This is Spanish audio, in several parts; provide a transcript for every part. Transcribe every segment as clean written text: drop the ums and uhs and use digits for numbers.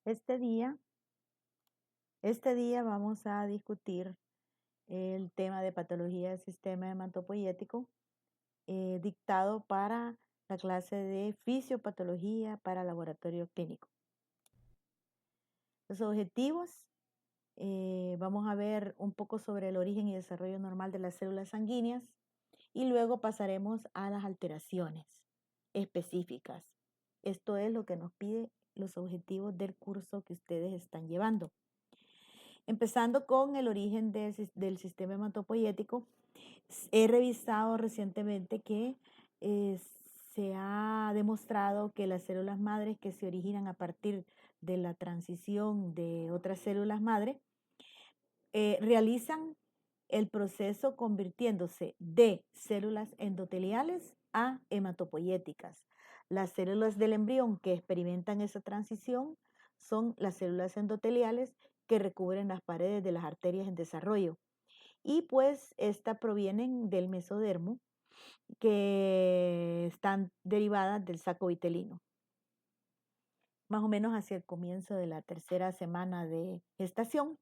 Este día, este día vamos a discutir el tema de patología del sistema hematopoyético dictado para la clase de fisiopatología para laboratorio clínico. Los objetivos, vamos a ver un poco sobre el origen y desarrollo normal de las células sanguíneas y luego pasaremos a las alteraciones específicas. Esto es lo que nos pide los objetivos del curso que ustedes están llevando. Empezando con el origen del sistema hematopoyético, he revisado recientemente que se ha demostrado que las células madres que se originan a partir de la transición de otras células madre realizan el proceso convirtiéndose de células endoteliales a hematopoyéticas. Las células del embrión que experimentan esa transición son las células endoteliales que recubren las paredes de las arterias en desarrollo. Y pues estas provienen del mesodermo, que están derivadas del saco vitelino. Más o menos hacia el comienzo de la tercera semana de gestación,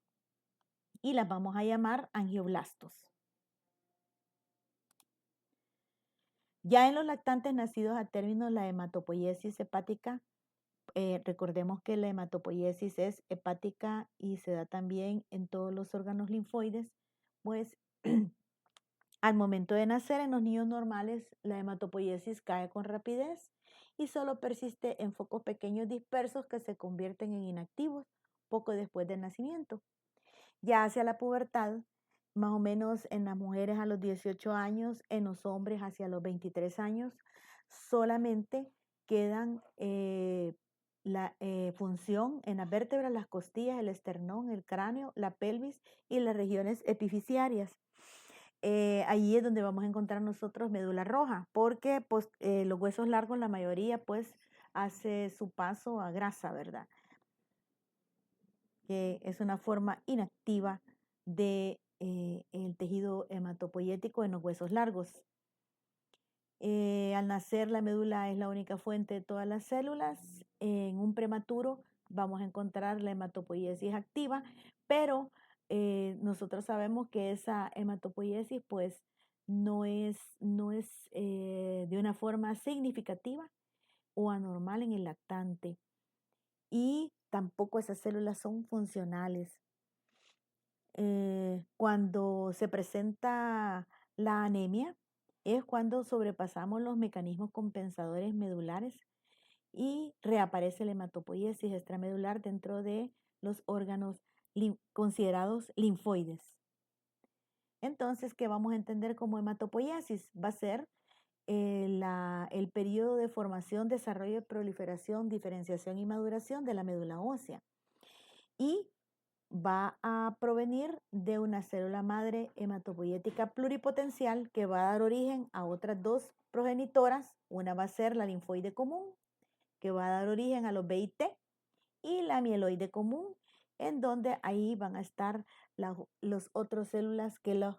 y las vamos a llamar angioblastos. Ya en los lactantes nacidos a término, la hematopoiesis hepática, recordemos que la hematopoiesis es hepática y se da también en todos los órganos linfoides, pues al momento de nacer en los niños normales la hematopoiesis cae con rapidez y solo persiste en focos pequeños dispersos que se convierten en inactivos poco después del nacimiento. Ya hacia la pubertad, más o menos en las mujeres a los 18 años, en los hombres hacia los 23 años, solamente quedan la función en las vértebras, las costillas, el esternón, el cráneo, la pelvis y las regiones epifisiarias. Allí es donde vamos a encontrar nosotros médula roja, porque pues, los huesos largos, la mayoría, pues hace su paso a grasa, ¿verdad? Que es una forma inactiva de el tejido hematopoyético en los huesos largos. Al nacer la médula es la única fuente de todas las células. En un prematuro vamos a encontrar la hematopoiesis activa, pero nosotros sabemos que esa hematopoiesis pues no es de una forma significativa o anormal en el lactante, y tampoco esas células son funcionales. Cuando se presenta la anemia es cuando sobrepasamos los mecanismos compensadores medulares y reaparece la hematopoiesis extramedular dentro de los órganos considerados linfoides. Entonces, ¿qué vamos a entender como hematopoiesis? Va a ser el periodo de formación, desarrollo, proliferación, diferenciación y maduración de la médula ósea. Y va a provenir de una célula madre hematopoyética pluripotencial que va a dar origen a otras dos progenitoras. Una va a ser la linfoide común, que va a dar origen a los BIT, y la mieloide común, en donde ahí van a estar los otros células que los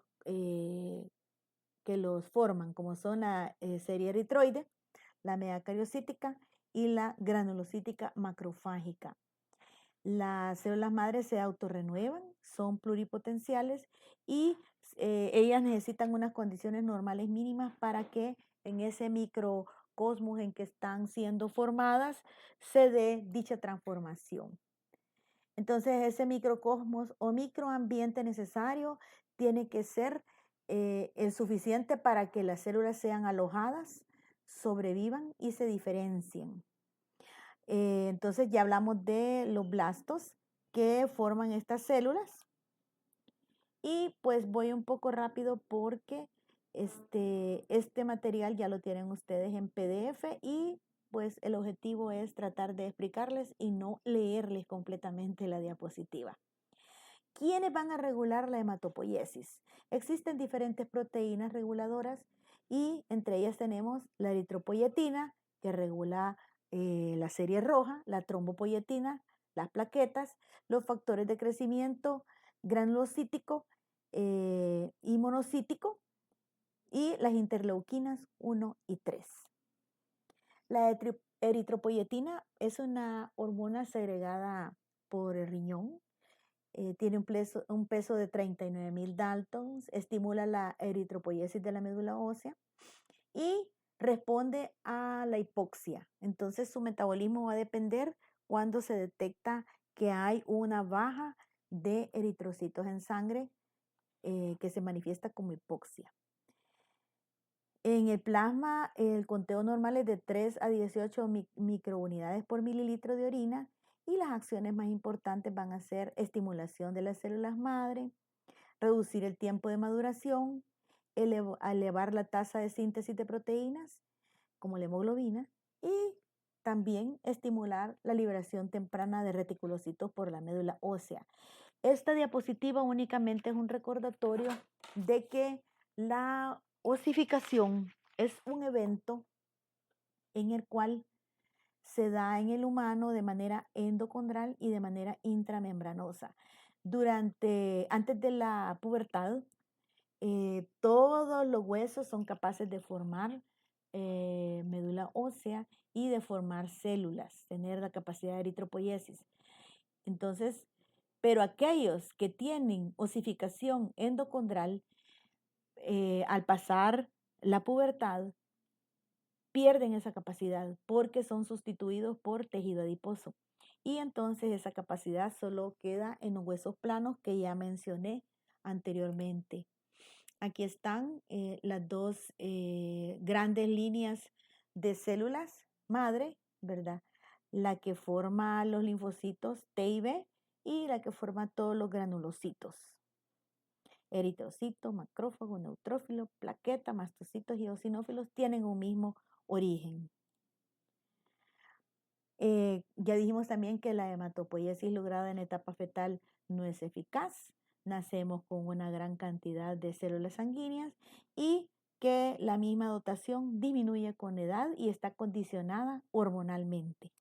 forman, como son la serie eritroide, la megacariocítica y la granulocítica macrofágica. Las células madres se autorrenuevan, son pluripotenciales y ellas necesitan unas condiciones normales mínimas para que en ese microcosmos en que están siendo formadas se dé dicha transformación. Entonces ese microcosmos o microambiente necesario tiene que ser el suficiente para que las células sean alojadas, sobrevivan y se diferencien. Entonces ya hablamos de los blastos que forman estas células, y pues voy un poco rápido porque este material ya lo tienen ustedes en PDF, y pues el objetivo es tratar de explicarles y no leerles completamente la diapositiva. ¿Quiénes van a regular la hematopoiesis? Existen diferentes proteínas reguladoras y entre ellas tenemos la eritropoyetina, que regula la serie roja, la trombopoyetina, las plaquetas, los factores de crecimiento granulocítico y monocítico, y las interleuquinas 1 y 3. La Eritropoyetina es una hormona segregada por el riñón. Tiene un peso de 39.000 Daltons, estimula la eritropoiesis de la médula ósea y responde a la hipoxia. Entonces su metabolismo va a depender cuando se detecta que hay una baja de eritrocitos en sangre que se manifiesta como hipoxia. En el plasma, el conteo normal es de 3 a 18 microunidades por mililitro de orina y las acciones más importantes van a ser estimulación de las células madre, reducir el tiempo de maduración, elevar la tasa de síntesis de proteínas, como la hemoglobina, y también estimular la liberación temprana de reticulocitos por la médula ósea. Esta diapositiva únicamente es un recordatorio de que la osificación es un evento en el cual se da en el humano de manera endocondral y de manera intramembranosa. Antes de la pubertad, todos los huesos son capaces de formar médula ósea y de formar células, tener la capacidad de eritropoiesis. Entonces, pero aquellos que tienen osificación endocondral, al pasar la pubertad, pierden esa capacidad porque son sustituidos por tejido adiposo. Y entonces esa capacidad solo queda en los huesos planos que ya mencioné anteriormente. Aquí están las dos grandes líneas de células madre, ¿verdad? La que forma los linfocitos T y B y la que forma todos los granulocitos. Eritrocitos, macrófago, neutrófilo, plaqueta, mastocitos y eosinófilos tienen un mismo origen. Ya dijimos también que la hematopoiesis lograda en etapa fetal no es eficaz. Nacemos con una gran cantidad de células sanguíneas y que la misma dotación disminuye con edad y está condicionada hormonalmente.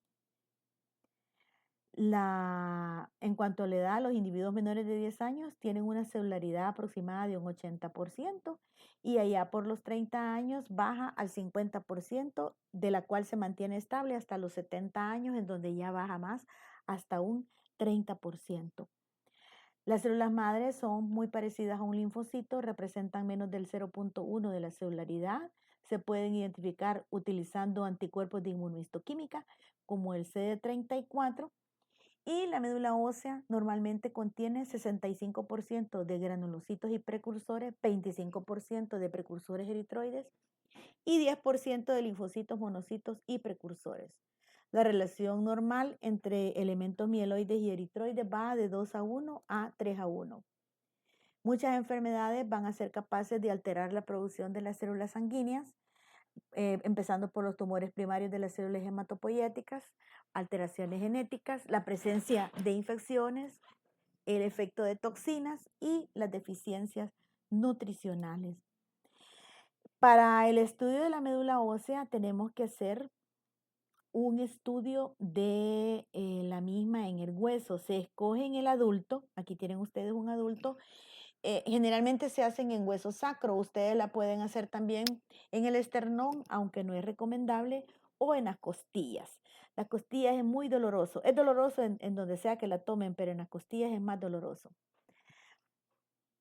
En cuanto a la edad, los individuos menores de 10 años tienen una celularidad aproximada de un 80% y allá por los 30 años baja al 50%, de la cual se mantiene estable hasta los 70 años, en donde ya baja más hasta un 30%. Las células madres son muy parecidas a un linfocito, representan menos del 0.1 de la celularidad. Se pueden identificar utilizando anticuerpos de inmunohistoquímica como el CD34. Y la médula ósea normalmente contiene 65% de granulocitos y precursores, 25% de precursores eritroides y 10% de linfocitos, monocitos y precursores. La relación normal entre elementos mieloides y eritroides va de 2:1 a 3:1. Muchas enfermedades van a ser capaces de alterar la producción de las células sanguíneas, empezando por los tumores primarios de las células hematopoyéticas, alteraciones genéticas, la presencia de infecciones, el efecto de toxinas y las deficiencias nutricionales. Para el estudio de la médula ósea tenemos que hacer un estudio de la misma en el hueso. Se escoge en el adulto, aquí tienen ustedes un adulto, generalmente se hacen en hueso sacro, ustedes la pueden hacer también en el esternón, aunque no es recomendable, o en las costillas. Las costillas es muy doloroso, es doloroso en donde sea que la tomen, pero en las costillas es más doloroso.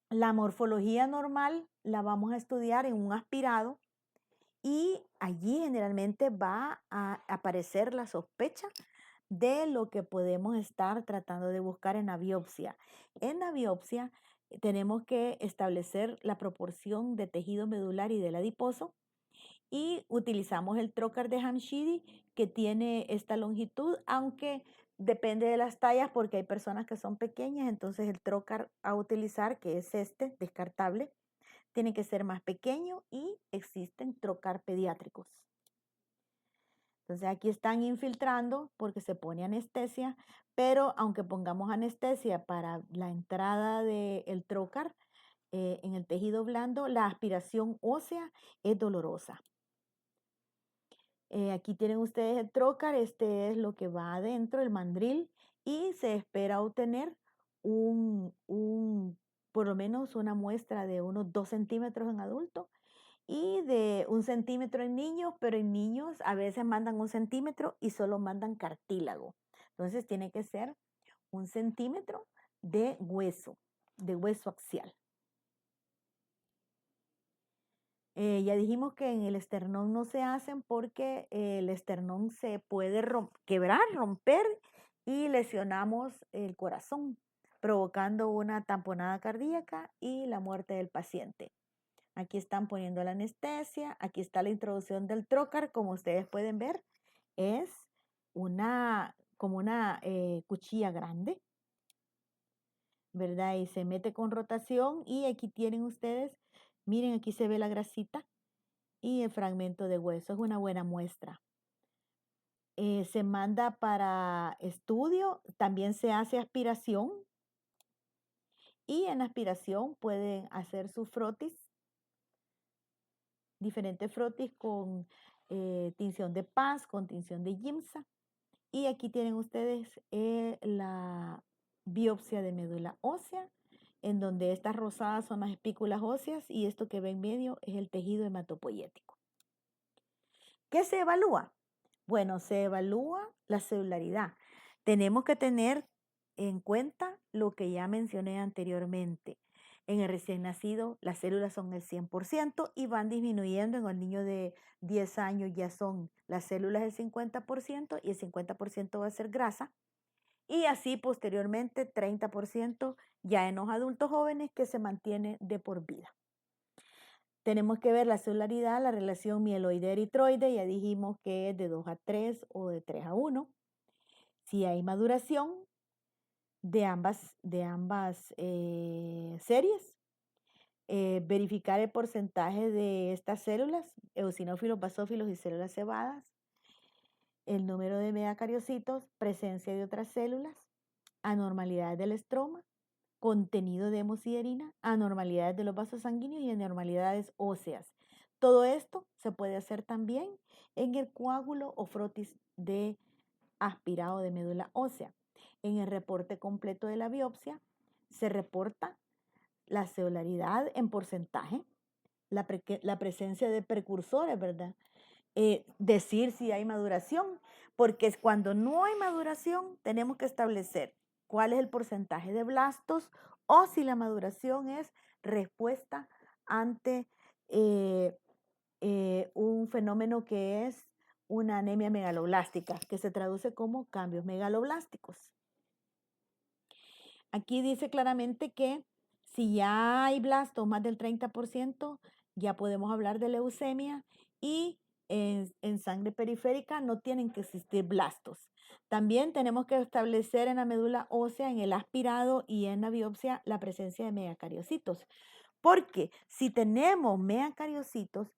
La morfología normal la vamos a estudiar en un aspirado y allí generalmente va a aparecer la sospecha de lo que podemos estar tratando de buscar en la biopsia. En la biopsia tenemos que establecer la proporción de tejido medular y del adiposo y utilizamos el trocar de Hamshidi que tiene esta longitud, aunque depende de las tallas porque hay personas que son pequeñas, entonces el trocar a utilizar, que es este, descartable, tiene que ser más pequeño y existen trocar pediátricos. Entonces aquí están infiltrando porque se pone anestesia, pero aunque pongamos anestesia para la entrada del trocar en el tejido blando, la aspiración ósea es dolorosa. Aquí tienen ustedes el trocar, este es lo que va adentro, el mandril, y se espera obtener por lo menos una muestra de unos 2 centímetros en adulto y de 1 centímetro en niños, pero en niños a veces mandan 1 centímetro y solo mandan cartílago. Entonces tiene que ser 1 centímetro de hueso axial. Ya dijimos que en el esternón no se hacen porque el esternón se puede quebrar, romper y lesionamos el corazón, provocando una tamponada cardíaca y la muerte del paciente. Aquí están poniendo la anestesia, aquí está la introducción del trocar, como ustedes pueden ver, es como una cuchilla grande, ¿verdad? Y se mete con rotación y aquí tienen ustedes, miren, aquí se ve la grasita y el fragmento de hueso, es una buena muestra. Se manda para estudio, también se hace aspiración y en aspiración pueden hacer su frotis, diferentes frotis con tinción de Paz, con tinción de Giemsa. Y aquí tienen ustedes la biopsia de médula ósea, en donde estas rosadas son las espículas óseas y esto que ve en medio es el tejido hematopoyético. ¿Qué se evalúa? Bueno, se evalúa la celularidad. Tenemos que tener en cuenta lo que ya mencioné anteriormente. En el recién nacido, las células son el 100% y van disminuyendo. En el niño de 10 años ya son las células el 50% y el 50% va a ser grasa. Y así posteriormente 30% ya en los adultos jóvenes que se mantiene de por vida. Tenemos que ver la celularidad, la relación mieloide-eritroide, ya dijimos que es de 2 a 3 o de 3 a 1. Si hay maduración de ambas series, verificar el porcentaje de estas células, eosinófilos, basófilos y células cebadas, el número de megacariocitos, presencia de otras células, anormalidades del estroma, contenido de hemosiderina, anormalidades de los vasos sanguíneos y anormalidades óseas. Todo esto se puede hacer también en el coágulo o frotis de aspirado de médula ósea. En el reporte completo de la biopsia se reporta la celularidad en porcentaje, la presencia de precursores, ¿verdad? Decir si hay maduración, porque es cuando no hay maduración tenemos que establecer cuál es el porcentaje de blastos o si la maduración es respuesta ante un fenómeno que es una anemia megaloblástica, que se traduce como cambios megaloblásticos. Aquí dice claramente que si ya hay blastos más del 30%, ya podemos hablar de leucemia y en sangre periférica no tienen que existir blastos. También tenemos que establecer en la médula ósea, en el aspirado y en la biopsia la presencia de megacariocitos. Porque si tenemos megacariocitos,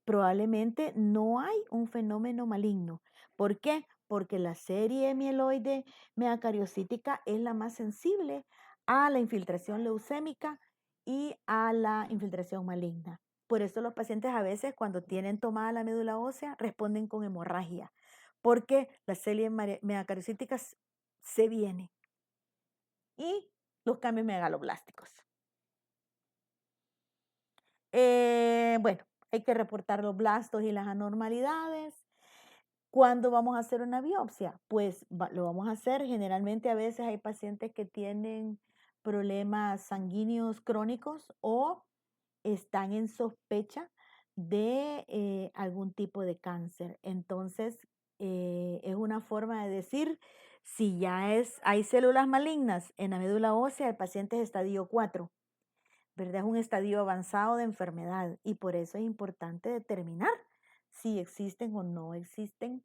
probablemente no hay un fenómeno maligno. ¿Por qué? Porque la serie mieloide megacariocítica es la más sensible a la infiltración leucémica y a la infiltración maligna. Por eso los pacientes a veces cuando tienen tomada la médula ósea responden con hemorragia, porque la serie megacariocítica se viene y los cambios megaloblásticos. Bueno, hay que reportar los blastos y las anormalidades. ¿Cuándo vamos a hacer una biopsia? Pues lo vamos a hacer. Generalmente a veces hay pacientes que tienen problemas sanguíneos crónicos o están en sospecha de algún tipo de cáncer. Entonces, es una forma de decir si hay células malignas en la médula ósea, el paciente es estadio 4. ¿Verdad? Es un estadio avanzado de enfermedad y por eso es importante determinar si existen o no existen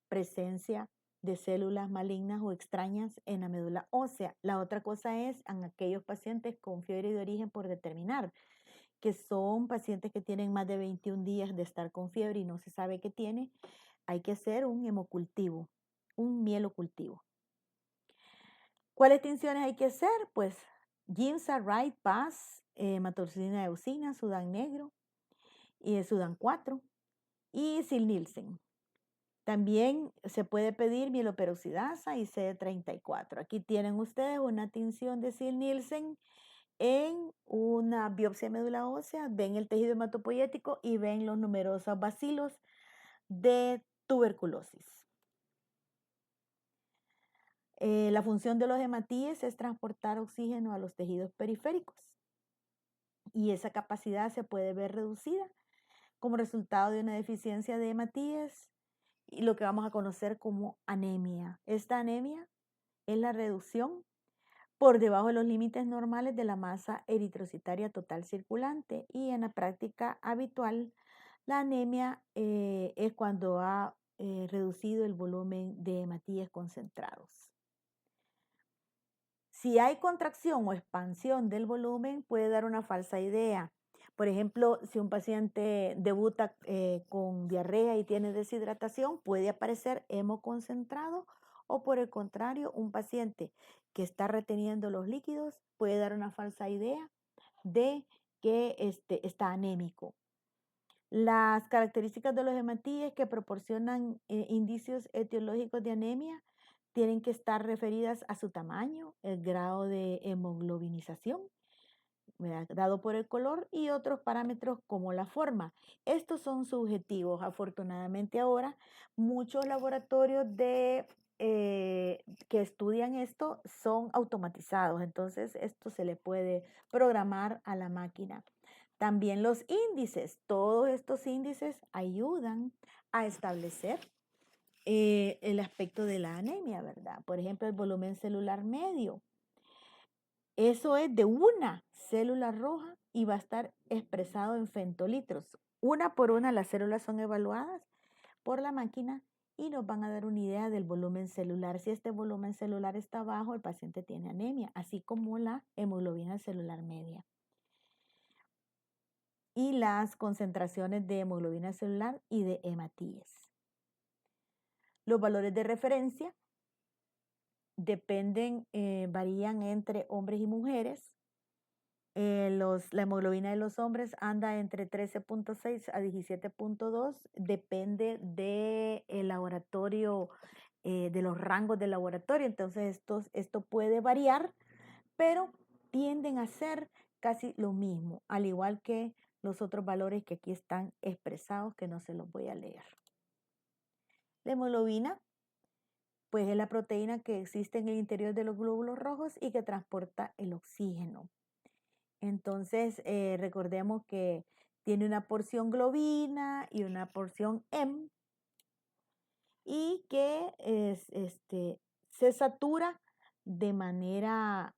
presencia de células malignas o extrañas en la médula ósea. La otra cosa es en aquellos pacientes con fiebre de origen por determinar, que son pacientes que tienen más de 21 días de estar con fiebre y no se sabe qué tiene, hay que hacer un hemocultivo, un mielocultivo. ¿Cuáles tinciones hay que hacer? Pues Giemsa, Wright, Paz, hematorcina eosina, Sudán negro, y Sudán 4 y Sil-Nielsen. También se puede pedir mieloperoxidasa y CD34. Aquí tienen ustedes una tinción de Sil-Nielsen en una biopsia de médula ósea, ven el tejido hematopoyético y ven los numerosos bacilos de tuberculosis. La función de los hematíes es transportar oxígeno a los tejidos periféricos y esa capacidad se puede ver reducida como resultado de una deficiencia de hematíes y lo que vamos a conocer como anemia. Esta anemia es la reducción por debajo de los límites normales de la masa eritrocitaria total circulante y en la práctica habitual la anemia es cuando ha reducido el volumen de hematíes concentrados. Si hay contracción o expansión del volumen, puede dar una falsa idea. Por ejemplo, si un paciente debuta con diarrea y tiene deshidratación, puede aparecer hemo concentrado o por el contrario, un paciente que está reteniendo los líquidos puede dar una falsa idea de que está anémico. Las características de los hematíes que proporcionan indicios etiológicos de anemia tienen que estar referidas a su tamaño, el grado de hemoglobinización, ¿verdad?, dado por el color y otros parámetros como la forma. Estos son subjetivos. Afortunadamente ahora muchos laboratorios que estudian esto son automatizados, entonces esto se le puede programar a la máquina. También los índices, todos estos índices ayudan a establecer el aspecto de la anemia, ¿verdad? Por ejemplo, el volumen celular medio. Eso es de una célula roja y va a estar expresado en femtolitros. Una por una las células son evaluadas por la máquina y nos van a dar una idea del volumen celular. Si este volumen celular está bajo, el paciente tiene anemia, así como la hemoglobina celular media. Y las concentraciones de hemoglobina celular y de hematíes. Los valores de referencia dependen, varían entre hombres y mujeres. La hemoglobina de los hombres anda entre 13.6 a 17.2, depende del laboratorio, de los rangos del laboratorio, entonces esto puede variar, pero tienden a ser casi lo mismo, al igual que los otros valores que aquí están expresados, que no se los voy a leer. La hemoglobina, pues es la proteína que existe en el interior de los glóbulos rojos y que transporta el oxígeno. Entonces, recordemos que tiene una porción globina y una porción hemo y que se satura de manera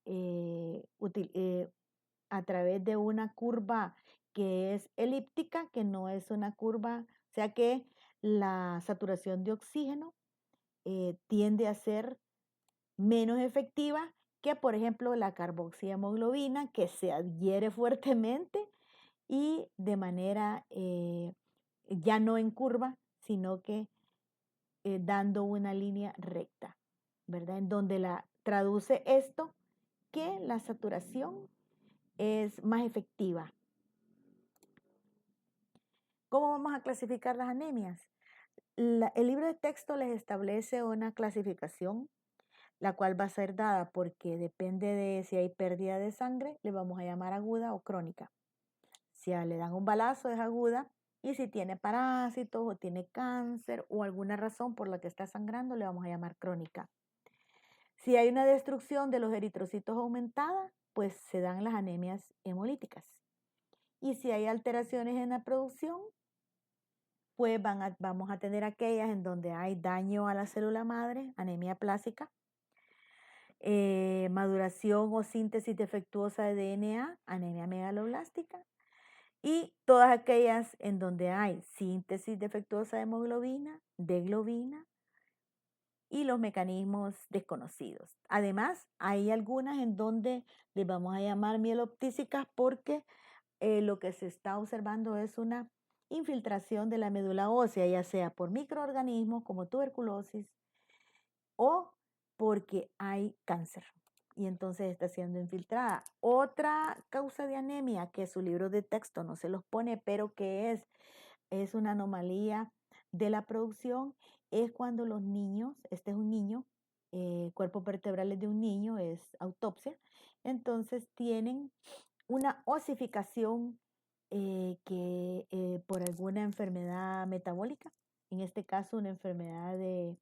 a través de una curva que es elíptica, que no es una curva, o sea que la saturación de oxígeno tiende a ser menos efectiva que, por ejemplo, la carboxihemoglobina, que se adhiere fuertemente y de manera ya no en curva, sino que dando una línea recta, ¿verdad? En donde la traduce esto que la saturación es más efectiva. ¿Cómo vamos a clasificar las anemias? El libro de texto les establece una clasificación, la cual va a ser dada porque depende de si hay pérdida de sangre, le vamos a llamar aguda o crónica. Si le dan un balazo es aguda y si tiene parásitos o tiene cáncer o alguna razón por la que está sangrando, le vamos a llamar crónica. Si hay una destrucción de los eritrocitos aumentada, pues se dan las anemias hemolíticas. Y si hay alteraciones en la producción, pues vamos a tener aquellas en donde hay daño a la célula madre, anemia plásica, maduración o síntesis defectuosa de DNA, anemia megaloblástica, y todas aquellas en donde hay síntesis defectuosa de hemoglobina, de globina y los mecanismos desconocidos. Además, hay algunas en donde les vamos a llamar mieloptísicas porque lo que se está observando es una infiltración de la médula ósea, ya sea por microorganismos como tuberculosis o porque hay cáncer y entonces está siendo infiltrada. Otra causa de anemia que su libro de texto no se los pone, pero que es una anomalía de la producción, es cuando los niños, este es un niño cuerpos vertebrales de un niño, es autopsia, entonces tienen una osificación que por alguna enfermedad metabólica, en este caso una enfermedad de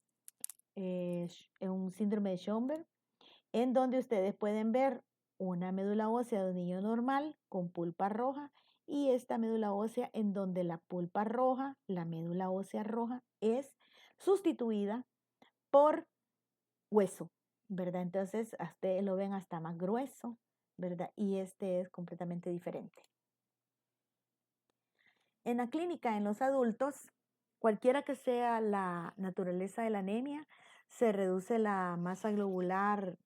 un síndrome de Schomburg, en donde ustedes pueden ver una médula ósea de un niño normal con pulpa roja y esta médula ósea en donde la pulpa roja, la médula ósea roja, es sustituida por hueso, ¿verdad? Entonces, ustedes lo ven hasta más grueso, ¿verdad? Y este es completamente diferente. En la clínica, en los adultos, cualquiera que sea la naturaleza de la anemia, se reduce la masa globular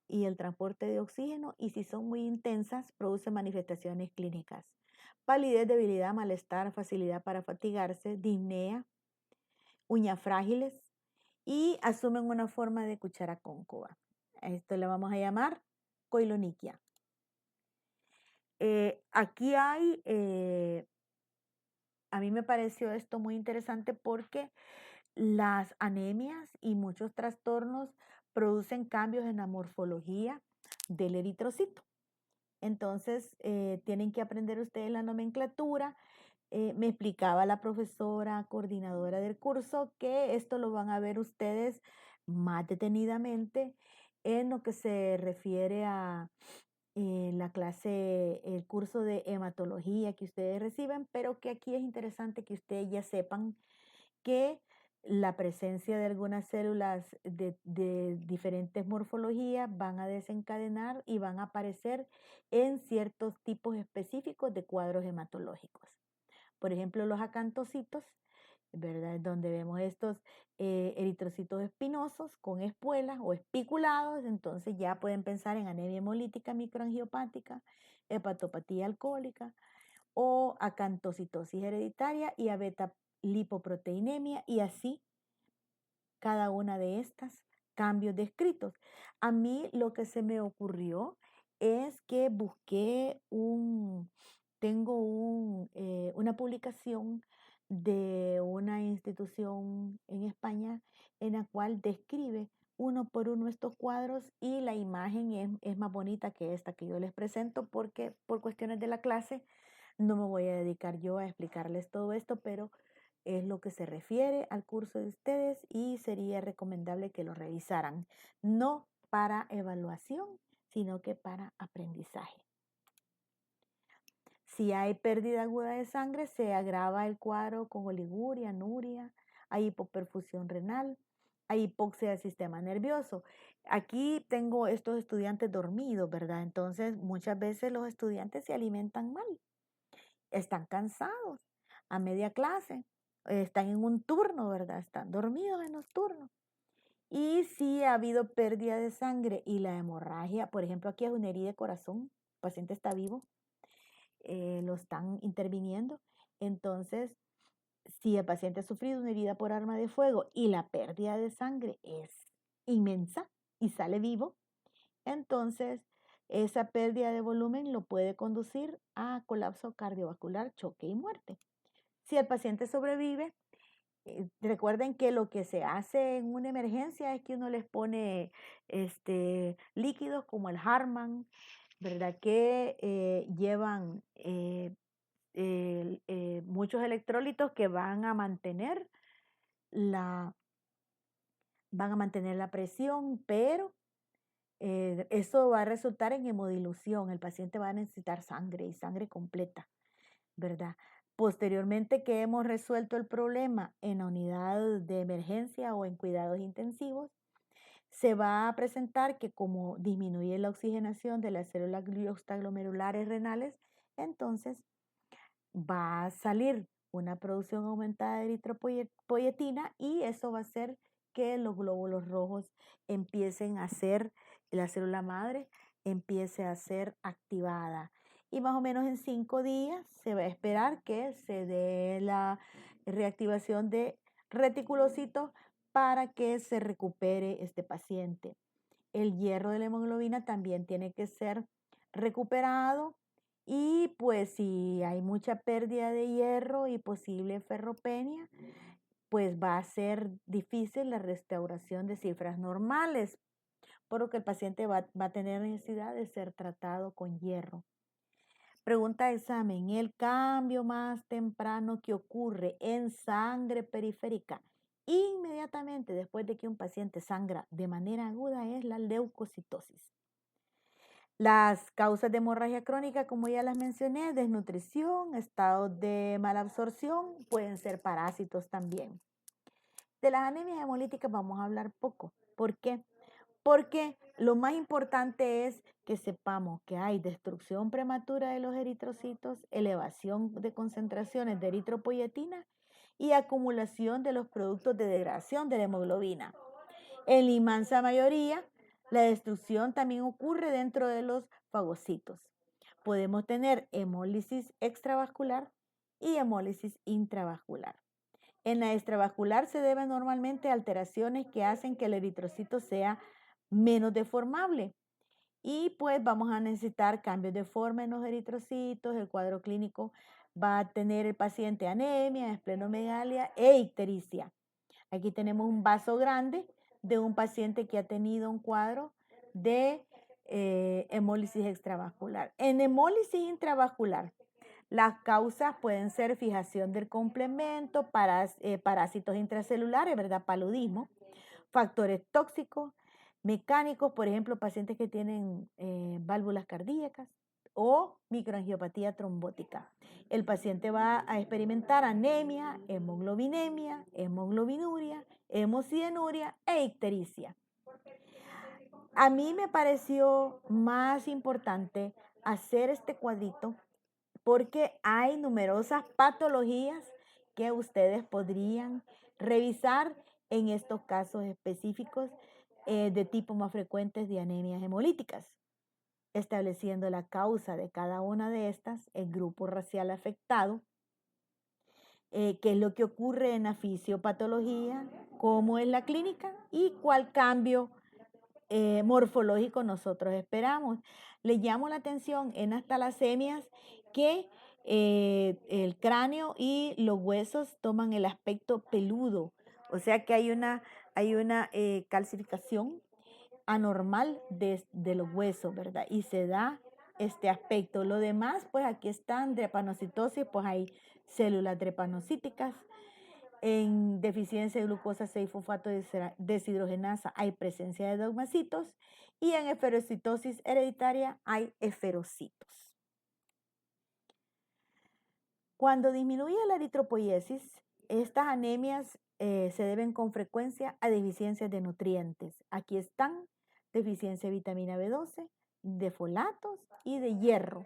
y el transporte de oxígeno y si son muy intensas, produce manifestaciones clínicas. Palidez, debilidad, malestar, facilidad para fatigarse, disnea, uñas frágiles y asumen una forma de cuchara cóncava. A esto le vamos a llamar coiloniquia. Aquí hay a mí me pareció esto muy interesante porque las anemias y muchos trastornos producen cambios en la morfología del eritrocito. Entonces, tienen que aprender ustedes la nomenclatura. Me explicaba la profesora coordinadora del curso que esto lo van a ver ustedes más detenidamente en lo que se refiere a la clase, el curso de hematología que ustedes reciben, pero que aquí es interesante que ustedes ya sepan que la presencia de algunas células de diferentes morfologías van a desencadenar y van a aparecer en ciertos tipos específicos de cuadros hematológicos. Por ejemplo, los acantocitos, ¿verdad? Donde vemos estos eritrocitos espinosos con espuelas o espiculados, entonces ya pueden pensar en anemia hemolítica microangiopática, hepatopatía alcohólica o acantocitosis hereditaria y a beta lipoproteinemia y así cada una de estas cambios descritos. A mí lo que se me ocurrió es que tengo una publicación de una institución en España en la cual describe uno por uno estos cuadros y la imagen es más bonita que esta que yo les presento porque por cuestiones de la clase no me voy a dedicar yo a explicarles todo esto, pero es lo que se refiere al curso de ustedes y sería recomendable que lo revisaran, no para evaluación, sino que para aprendizaje. Si hay pérdida aguda de sangre, se agrava el cuadro con oliguria, anuria, hay hipoperfusión renal, hay hipoxia del sistema nervioso. Aquí tengo estos estudiantes dormidos, ¿verdad? Entonces, muchas veces los estudiantes se alimentan mal, están cansados a media clase, están en un turno, ¿verdad? Están dormidos en los turnos. Y si ha habido pérdida de sangre y la hemorragia, por ejemplo, aquí es una herida de corazón, el paciente está vivo, lo están interviniendo. Entonces, si el paciente ha sufrido una herida por arma de fuego y la pérdida de sangre es inmensa y sale vivo, entonces esa pérdida de volumen lo puede conducir a colapso cardiovascular, choque y muerte. Si el paciente sobrevive, recuerden que lo que se hace en una emergencia es que uno les pone líquidos como el Harman, ¿verdad? Que llevan muchos electrolitos que van a mantener la presión, pero eso va a resultar en hemodilución. El paciente va a necesitar sangre y sangre completa, ¿verdad? Posteriormente que hemos resuelto el problema en la unidad de emergencia o en cuidados intensivos, se va a presentar que como disminuye la oxigenación de las células glioblastoglomerulares renales, entonces va a salir una producción aumentada de eritropoyetina y eso va a hacer que los glóbulos rojos empiecen a ser, la célula madre empiece a ser activada. Y más o menos en 5 días se va a esperar que se dé la reactivación de reticulocitos para que se recupere este paciente. El hierro de la hemoglobina también tiene que ser recuperado y pues si hay mucha pérdida de hierro y posible ferropenia, pues va a ser difícil la restauración de cifras normales, por lo que el paciente va a tener necesidad de ser tratado con hierro. Pregunta de examen: el cambio más temprano que ocurre en sangre periférica inmediatamente después de que un paciente sangra de manera aguda es la leucocitosis. Las causas de hemorragia crónica, como ya las mencioné, desnutrición, estados de malabsorción, pueden ser parásitos también. De las anemias hemolíticas vamos a hablar poco. ¿Por qué? Porque lo más importante es que sepamos que hay destrucción prematura de los eritrocitos, elevación de concentraciones de eritropoyetina y acumulación de los productos de degradación de la hemoglobina. En la inmensa mayoría, la destrucción también ocurre dentro de los fagocitos. Podemos tener hemólisis extravascular y hemólisis intravascular. En la extravascular se deben normalmente a alteraciones que hacen que el eritrocito sea menos deformable. Y pues vamos a necesitar cambios de forma en los eritrocitos. El cuadro clínico va a tener el paciente anemia, esplenomegalia e ictericia. Aquí tenemos un vaso grande de un paciente que ha tenido un cuadro de hemólisis extravascular. En hemólisis intravascular, las causas pueden ser fijación del complemento, parásitos intracelulares, ¿verdad? Paludismo, factores tóxicos, mecánicos, por ejemplo, pacientes que tienen válvulas cardíacas o microangiopatía trombótica. El paciente va a experimentar anemia, hemoglobinemia, hemoglobinuria, hemocianuria e ictericia. A mí me pareció más importante hacer este cuadrito porque hay numerosas patologías que ustedes podrían revisar en estos casos específicos de tipo más frecuentes de anemias hemolíticas, estableciendo la causa de cada una de estas, el grupo racial afectado, qué es lo que ocurre en la fisiopatología, cómo es la clínica y cuál cambio morfológico nosotros esperamos. Le llamo la atención en las talasemias que el cráneo y los huesos toman el aspecto peludo, o sea que hay una calcificación anormal de los huesos, ¿verdad? Y se da este aspecto. Lo demás, pues aquí están drepanocitosis, pues hay células drepanocíticas. En deficiencia de glucosa 6-fosfato deshidrogenasa hay presencia de dogmacitos y en esferocitosis hereditaria hay esferocitos. Cuando disminuye la eritropoiesis, estas anemias se deben con frecuencia a deficiencias de nutrientes. Aquí están deficiencia de vitamina B12, de folatos y de hierro.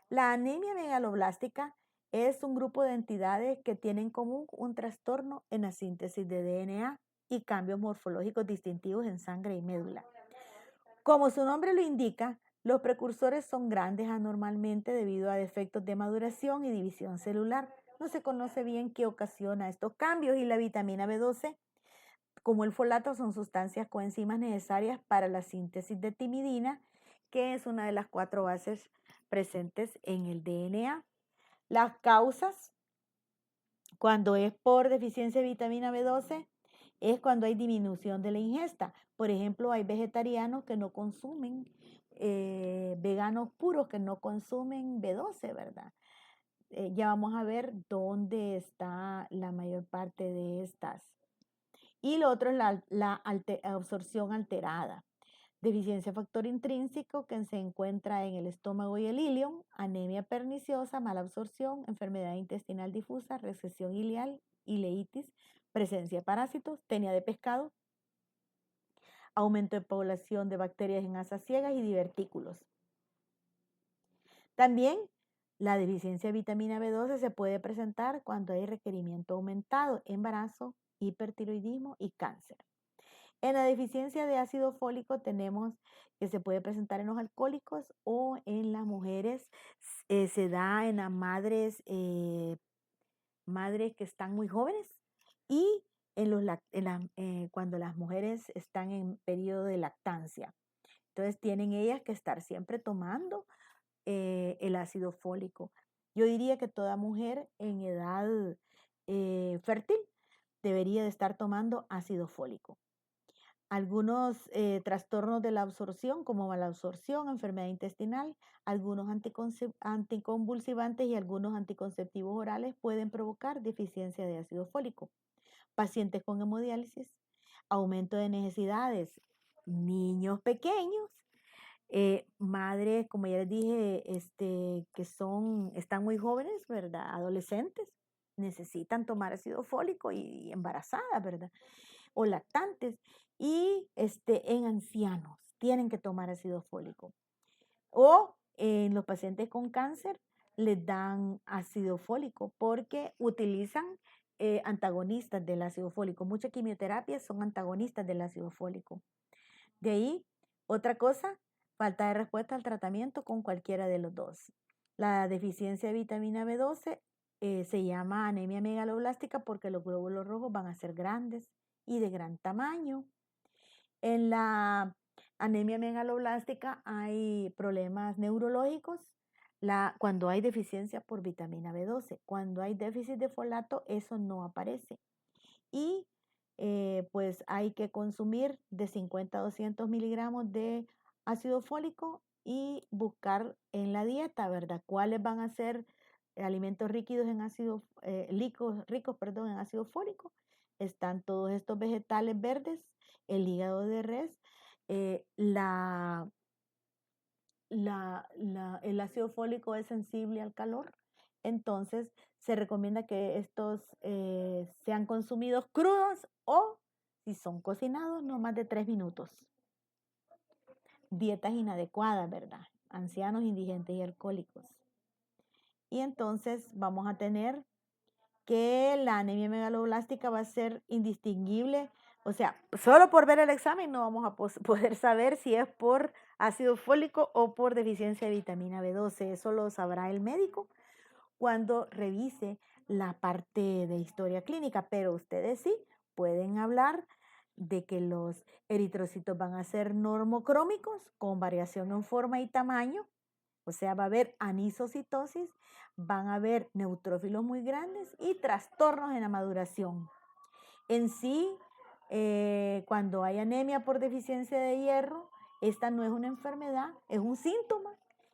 La anemia megaloblástica es un grupo de entidades que tienen en común un trastorno en la síntesis de DNA y cambios morfológicos distintivos en sangre y médula. Como su nombre lo indica, los precursores son grandes anormalmente debido a defectos de maduración y división celular. No se conoce bien qué ocasiona estos cambios y la vitamina B12, como el folato, son sustancias coenzimas necesarias para la síntesis de timidina, que es una de las 4 bases presentes en el DNA. Las causas, cuando es por deficiencia de vitamina B12, es cuando hay disminución de la ingesta. Por ejemplo, hay vegetarianos que no consumen, veganos puros que no consumen B12, ¿verdad? Ya vamos a ver dónde está la mayor parte de estas. Y lo otro es la absorción alterada. Deficiencia de factor intrínseco que se encuentra en el estómago y el ilion, anemia perniciosa, mala absorción, enfermedad intestinal difusa, recesión ileal, ileitis, presencia de parásitos, tenia de pescado, aumento de población de bacterias en asas ciegas y divertículos. También la deficiencia de vitamina B12 se puede presentar cuando hay requerimiento aumentado, embarazo, hipertiroidismo y cáncer. En la deficiencia de ácido fólico tenemos que se puede presentar en los alcohólicos o en las mujeres, se da en las madres, madres que están muy jóvenes y cuando las mujeres están en periodo de lactancia. Entonces tienen ellas que estar siempre tomando el ácido fólico. Yo diría que toda mujer en edad fértil debería de estar tomando ácido fólico. Algunos trastornos de la absorción, como malabsorción, enfermedad intestinal, algunos anticonvulsivantes y algunos anticonceptivos orales pueden provocar deficiencia de ácido fólico. Pacientes con hemodiálisis, aumento de necesidades, niños pequeños, madres, como ya les dije, que están muy jóvenes, ¿verdad? Adolescentes, necesitan tomar ácido fólico y embarazadas, ¿verdad? O lactantes. Y en ancianos tienen que tomar ácido fólico. O en los pacientes con cáncer les dan ácido fólico porque utilizan antagonistas del ácido fólico. Muchas quimioterapias son antagonistas del ácido fólico. De ahí, otra cosa, falta de respuesta al tratamiento con cualquiera de los dos. La deficiencia de vitamina B12 se llama anemia megaloblástica porque los glóbulos rojos van a ser grandes y de gran tamaño. En la anemia megaloblástica hay problemas neurológicos cuando hay deficiencia por vitamina B12. Cuando hay déficit de folato, eso no aparece. Y pues hay que consumir de 50 a 200 miligramos de ácido fólico y buscar en la dieta, ¿verdad? ¿Cuáles van a ser alimentos ricos en ácido, ricos en ácido fólico? Están todos estos vegetales verdes, el hígado de res, eh, la, el ácido fólico es sensible al calor, entonces se recomienda que estos sean consumidos crudos o si son cocinados no más de 3 minutos. Dietas inadecuadas, ¿verdad? Ancianos, indigentes y alcohólicos. Y entonces vamos a tener que la anemia megaloblástica va a ser indistinguible. O sea, solo por ver el examen no vamos a poder saber si es por ácido fólico o por deficiencia de vitamina B12. Eso lo sabrá el médico cuando revise la parte de historia clínica. Pero ustedes sí pueden hablar de que los eritrocitos van a ser normocrómicos con variación en forma y tamaño. O sea, va a haber anisocitosis, van a haber neutrófilos muy grandes y trastornos en la maduración. En sí, cuando hay anemia por deficiencia de hierro, esta no es una enfermedad, es un síntoma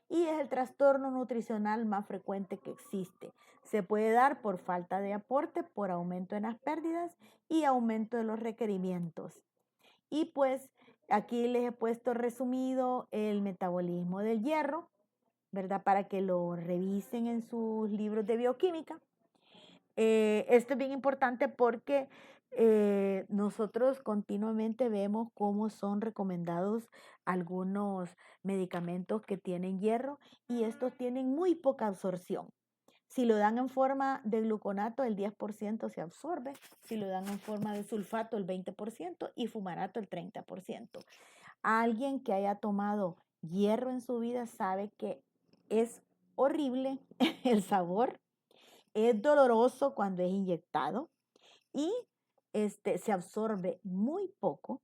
y es el trastorno nutricional más frecuente que existe. Se puede dar por falta de aporte, por aumento en las pérdidas y aumento de los requerimientos. Y pues aquí les he puesto resumido el metabolismo del hierro, ¿verdad? Para que lo revisen en sus libros de bioquímica. Esto es bien importante porque nosotros continuamente vemos cómo son recomendados algunos medicamentos que tienen hierro y estos tienen muy poca absorción. Si lo dan en forma de gluconato, el 10% se absorbe. Si lo dan en forma de sulfato, el 20% y fumarato, el 30%. Alguien que haya tomado hierro en su vida sabe que es horrible el sabor, es doloroso cuando es inyectado y se absorbe muy poco,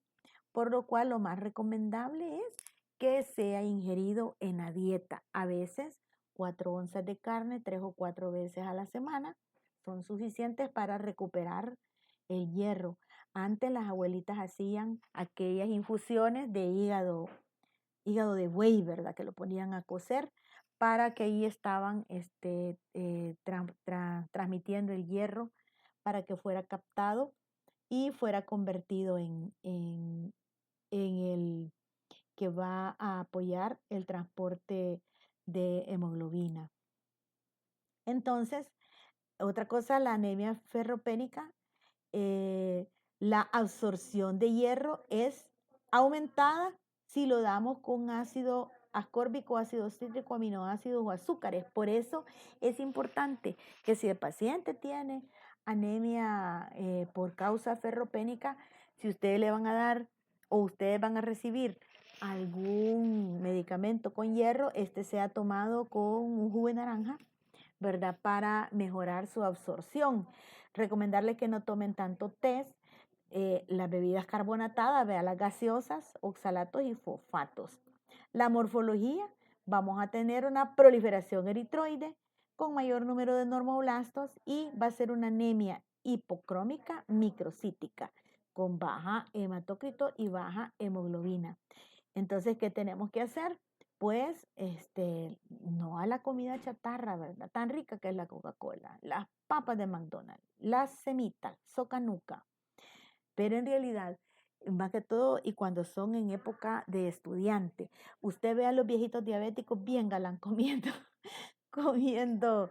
por lo cual lo más recomendable es que sea ingerido en la dieta. A veces 4 onzas de carne 3 o 4 veces a la semana son suficientes para recuperar el hierro. Antes las abuelitas hacían aquellas infusiones de hígado de buey, ¿verdad? Que lo ponían a cocer para que ahí estaban transmitiendo el hierro para que fuera captado y fuera convertido en el que va a apoyar el transporte de hemoglobina. Entonces, otra cosa, la anemia ferropénica, la absorción de hierro es aumentada si lo damos con ácido ascórbico, ácido cítrico, aminoácidos o azúcares. Por eso es importante que si el paciente tiene anemia por causa ferropénica, si ustedes le van a dar o ustedes van a recibir algún medicamento con hierro, este sea tomado con un jugo de naranja, ¿verdad? Para mejorar su absorción. Recomendarle que no tomen tanto té, las bebidas carbonatadas, vea las gaseosas, oxalatos y fosfatos. La morfología, vamos a tener una proliferación eritroide con mayor número de normoblastos y va a ser una anemia hipocrómica microcítica, con baja hematócrito y baja hemoglobina. Entonces, ¿qué tenemos que hacer? Pues, no a la comida chatarra, ¿verdad? Tan rica que es la Coca-Cola, las papas de McDonald's, las semitas, socanuca. Pero en realidad, más que todo, y cuando son en época de estudiante, usted ve a los viejitos diabéticos bien galán comiendo, comiendo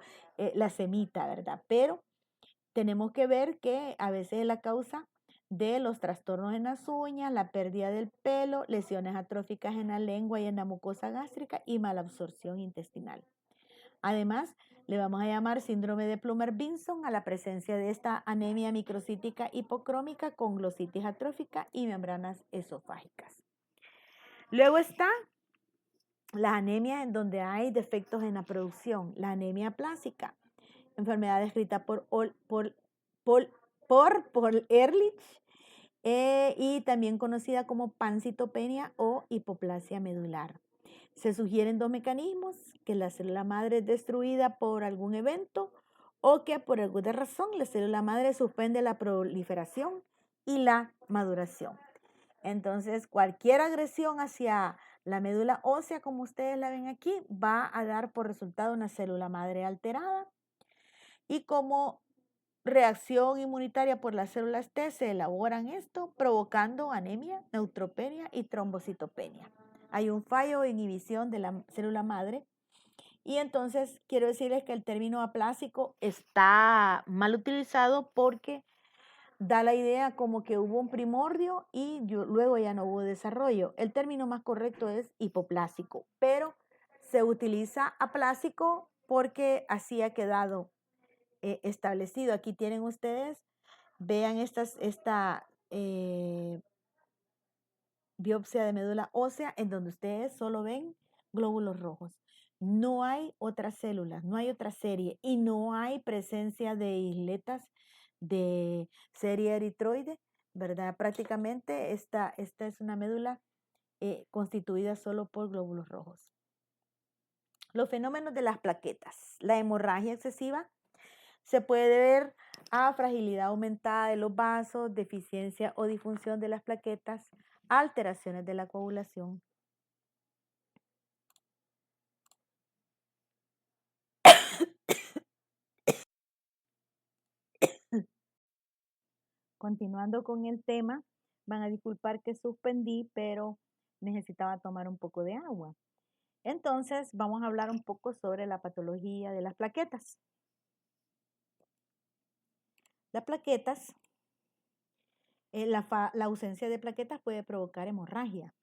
la semita, ¿verdad? Pero tenemos que ver que a veces es la causa de los trastornos en las uñas, la pérdida del pelo, lesiones atróficas en la lengua y en la mucosa gástrica y malabsorción intestinal. Además, le vamos a llamar síndrome de Plummer-Vinson a la presencia de esta anemia microcítica hipocrómica con glositis atrófica y membranas esofágicas. Luego está la anemia en donde hay defectos en la producción, la anemia plástica, enfermedad descrita por Paul Ehrlich y también conocida como pancitopenia o hipoplasia medular. Se sugieren dos mecanismos, que la célula madre es destruida por algún evento o que por alguna razón la célula madre suspende la proliferación y la maduración. Entonces, cualquier agresión hacia la médula ósea, como ustedes la ven aquí, va a dar por resultado una célula madre alterada. Y como reacción inmunitaria por las células T se elaboran esto, provocando anemia, neutropenia y trombocitopenia. Hay un fallo o inhibición de la célula madre. Y entonces quiero decirles que el término aplásico está mal utilizado porque da la idea como que hubo un primordio y luego ya no hubo desarrollo. El término más correcto es hipoplásico, pero se utiliza aplásico porque así ha quedado establecido. Aquí tienen ustedes, vean esta biopsia de médula ósea en donde ustedes solo ven glóbulos rojos. No hay otras células, no hay otra serie y no hay presencia de isletas de serie eritroide, ¿verdad? Prácticamente esta es una médula constituida solo por glóbulos rojos. Los fenómenos de las plaquetas. La hemorragia excesiva se puede deber a fragilidad aumentada de los vasos, deficiencia o disfunción de las plaquetas, alteraciones de la coagulación. Continuando con el tema, van a disculpar que suspendí, pero necesitaba tomar un poco de agua. Entonces, vamos a hablar un poco sobre la patología de las plaquetas. Las plaquetas, la ausencia de plaquetas puede provocar hemorragia.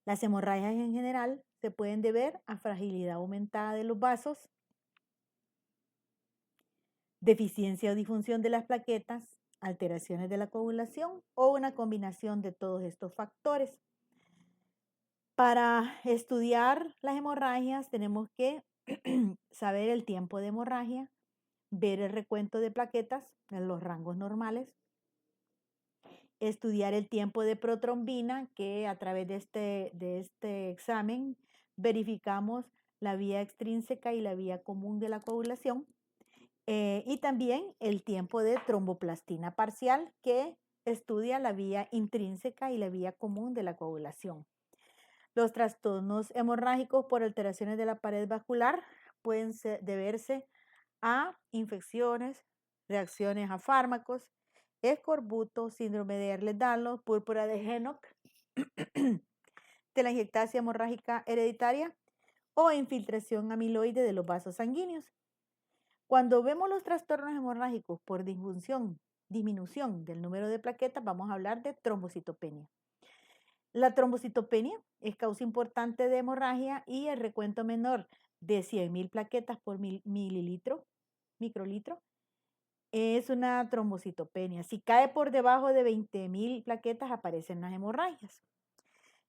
Las hemorragias en general se pueden deber a fragilidad aumentada de los vasos, deficiencia o disfunción de las plaquetas, alteraciones de la coagulación o una combinación de todos estos factores. Para estudiar las hemorragias tenemos que saber el tiempo de hemorragia, ver el recuento de plaquetas en los rangos normales, estudiar el tiempo de protrombina, que a través de este examen verificamos la vía extrínseca y la vía común de la coagulación, y también el tiempo de tromboplastina parcial, que estudia la vía intrínseca y la vía común de la coagulación. Los trastornos hemorrágicos por alteraciones de la pared vascular pueden deberse a infecciones, reacciones a fármacos, escorbuto, síndrome de Ehlers-Danlos, púrpura de Henoch, telangiectasia hemorrágica hereditaria o infiltración amiloide de los vasos sanguíneos. Cuando vemos los trastornos hemorrágicos por disminución del número de plaquetas, vamos a hablar de trombocitopenia. La trombocitopenia es causa importante de hemorragia y el recuento menor de 100.000 plaquetas por microlitro, es una trombocitopenia. Si cae por debajo de 20.000 plaquetas, aparecen las hemorragias.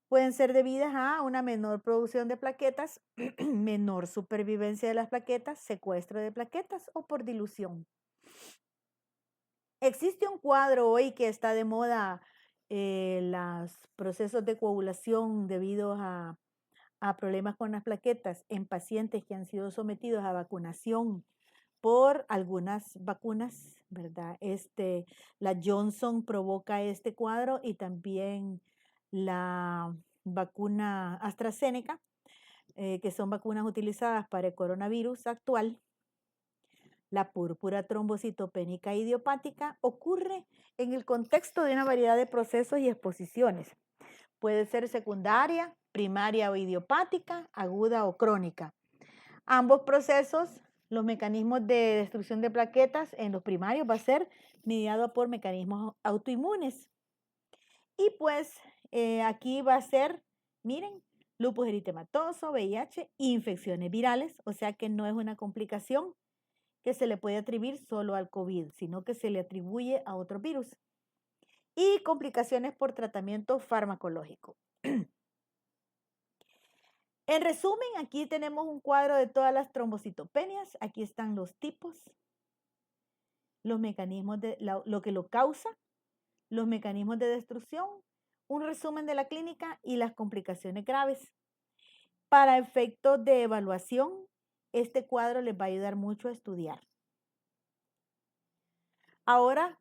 Pueden ser debidas a una menor producción de plaquetas, menor supervivencia de las plaquetas, secuestro de plaquetas o por dilución. Existe un cuadro hoy que está de moda, los procesos de coagulación debido a problemas con las plaquetas en pacientes que han sido sometidos a vacunación por algunas vacunas, ¿verdad? La Johnson provoca este cuadro y también la vacuna AstraZeneca, que son vacunas utilizadas para el coronavirus actual. La púrpura trombocitopénica idiopática ocurre en el contexto de una variedad de procesos y exposiciones. Puede ser secundaria, primaria o idiopática, aguda o crónica. Ambos procesos, los mecanismos de destrucción de plaquetas en los primarios va a ser mediado por mecanismos autoinmunes. Y pues aquí va a ser, miren, lupus eritematoso, VIH, infecciones virales, o sea que no es una complicación que se le puede atribuir solo al COVID, sino que se le atribuye a otro virus. Y complicaciones por tratamiento farmacológico. En resumen, aquí tenemos un cuadro de todas las trombocitopenias. Aquí están los tipos, los mecanismos de lo que lo causa, los mecanismos de destrucción, un resumen de la clínica y las complicaciones graves. Para efectos de evaluación, este cuadro les va a ayudar mucho a estudiar. Ahora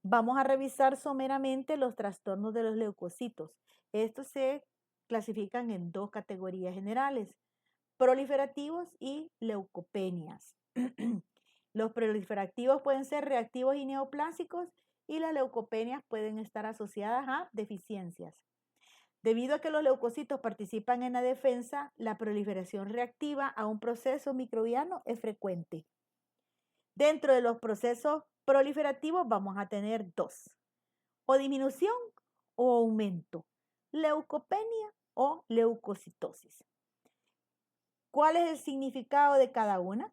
vamos a revisar someramente los trastornos de los leucocitos. Estos se clasifican en dos categorías generales: proliferativos y leucopenias. Los proliferativos pueden ser reactivos y neoplásicos y las leucopenias pueden estar asociadas a deficiencias. Debido a que los leucocitos participan en la defensa, la proliferación reactiva a un proceso microbiano es frecuente. Dentro de los procesos proliferativos vamos a tener dos: o disminución o aumento, leucopenia o leucocitosis. ¿Cuál es el significado de cada una?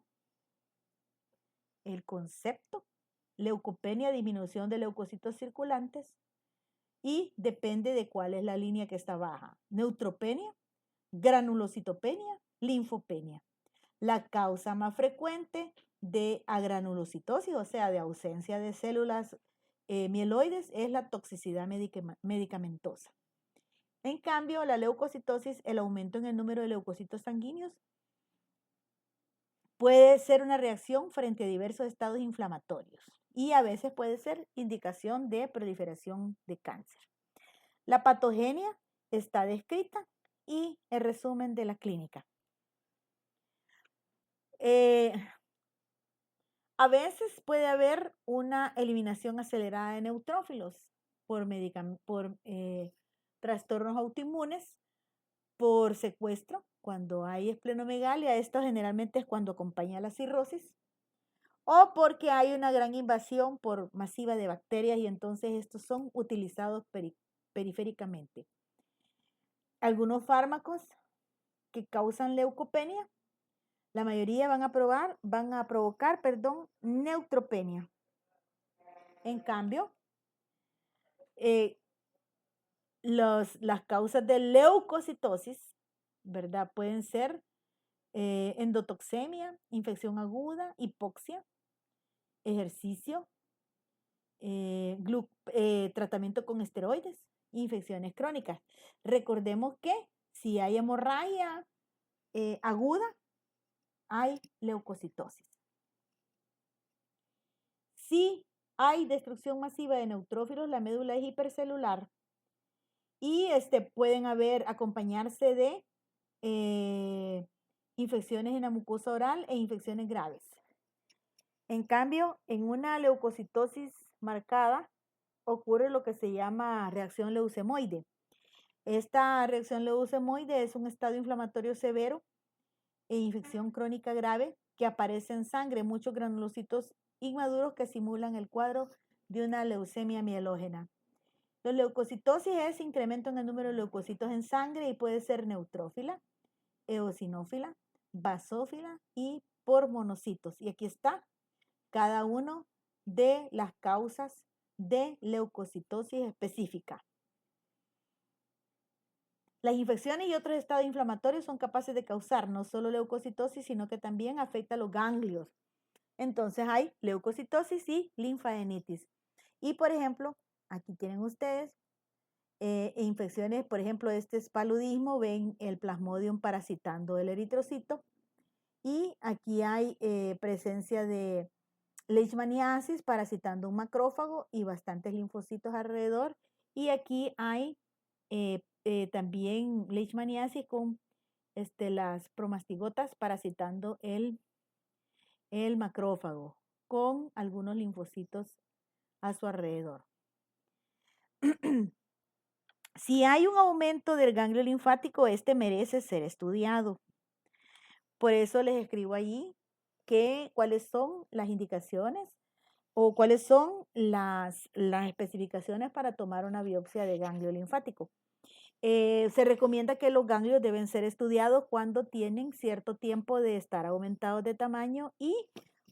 El concepto: leucopenia, disminución de leucocitos circulantes, y depende de cuál es la línea que está baja. Neutropenia, granulocitopenia, linfopenia. La causa más frecuente de agranulocitosis, o sea, de ausencia de células mieloides, es la toxicidad medicamentosa. En cambio, la leucocitosis, el aumento en el número de leucocitos sanguíneos, puede ser una reacción frente a diversos estados inflamatorios y a veces puede ser indicación de proliferación de cáncer. La patogenia está descrita y el resumen de la clínica. A veces puede haber una eliminación acelerada de neutrófilos por trastornos autoinmunes, por secuestro. Cuando hay esplenomegalia, esto generalmente es cuando acompaña la cirrosis, o porque hay una gran invasión masiva de bacterias y entonces estos son utilizados periféricamente. Algunos fármacos que causan leucopenia, la mayoría van a provocar neutropenia. En cambio, las causas de leucocitosis, ¿verdad? Pueden ser endotoxemia, infección aguda, hipoxia, ejercicio, tratamiento con esteroides, infecciones crónicas. Recordemos que si hay hemorragia aguda, hay leucocitosis. Si hay destrucción masiva de neutrófilos, la médula es hipercelular y pueden acompañarse de infecciones en la mucosa oral e infecciones graves. En cambio, en una leucocitosis marcada ocurre lo que se llama reacción leucemoide. Esta reacción leucemoide es un estado inflamatorio severo e infección crónica grave que aparece en sangre, muchos granulocitos inmaduros que simulan el cuadro de una leucemia mielógena. La leucocitosis es incremento en el número de leucocitos en sangre y puede ser neutrófila, eosinófila, basófila y por monocitos. Y aquí está cada uno de las causas de leucocitosis específica. Las infecciones y otros estados inflamatorios son capaces de causar no solo leucocitosis, sino que también afecta a los ganglios. Entonces hay leucocitosis y linfadenitis. Y por ejemplo, aquí tienen ustedes infecciones, por ejemplo, este es paludismo, ven el plasmodium parasitando el eritrocito Y aquí hay presencia de leishmaniasis parasitando un macrófago y bastantes linfocitos alrededor. Y aquí hay también leishmaniasis con las promastigotas parasitando el macrófago con algunos linfocitos a su alrededor. Si hay un aumento del ganglio linfático, este merece ser estudiado. Por eso les escribo allí cuáles son las indicaciones o cuáles son las especificaciones para tomar una biopsia de ganglio linfático. Se recomienda que los ganglios deben ser estudiados cuando tienen cierto tiempo de estar aumentados de tamaño y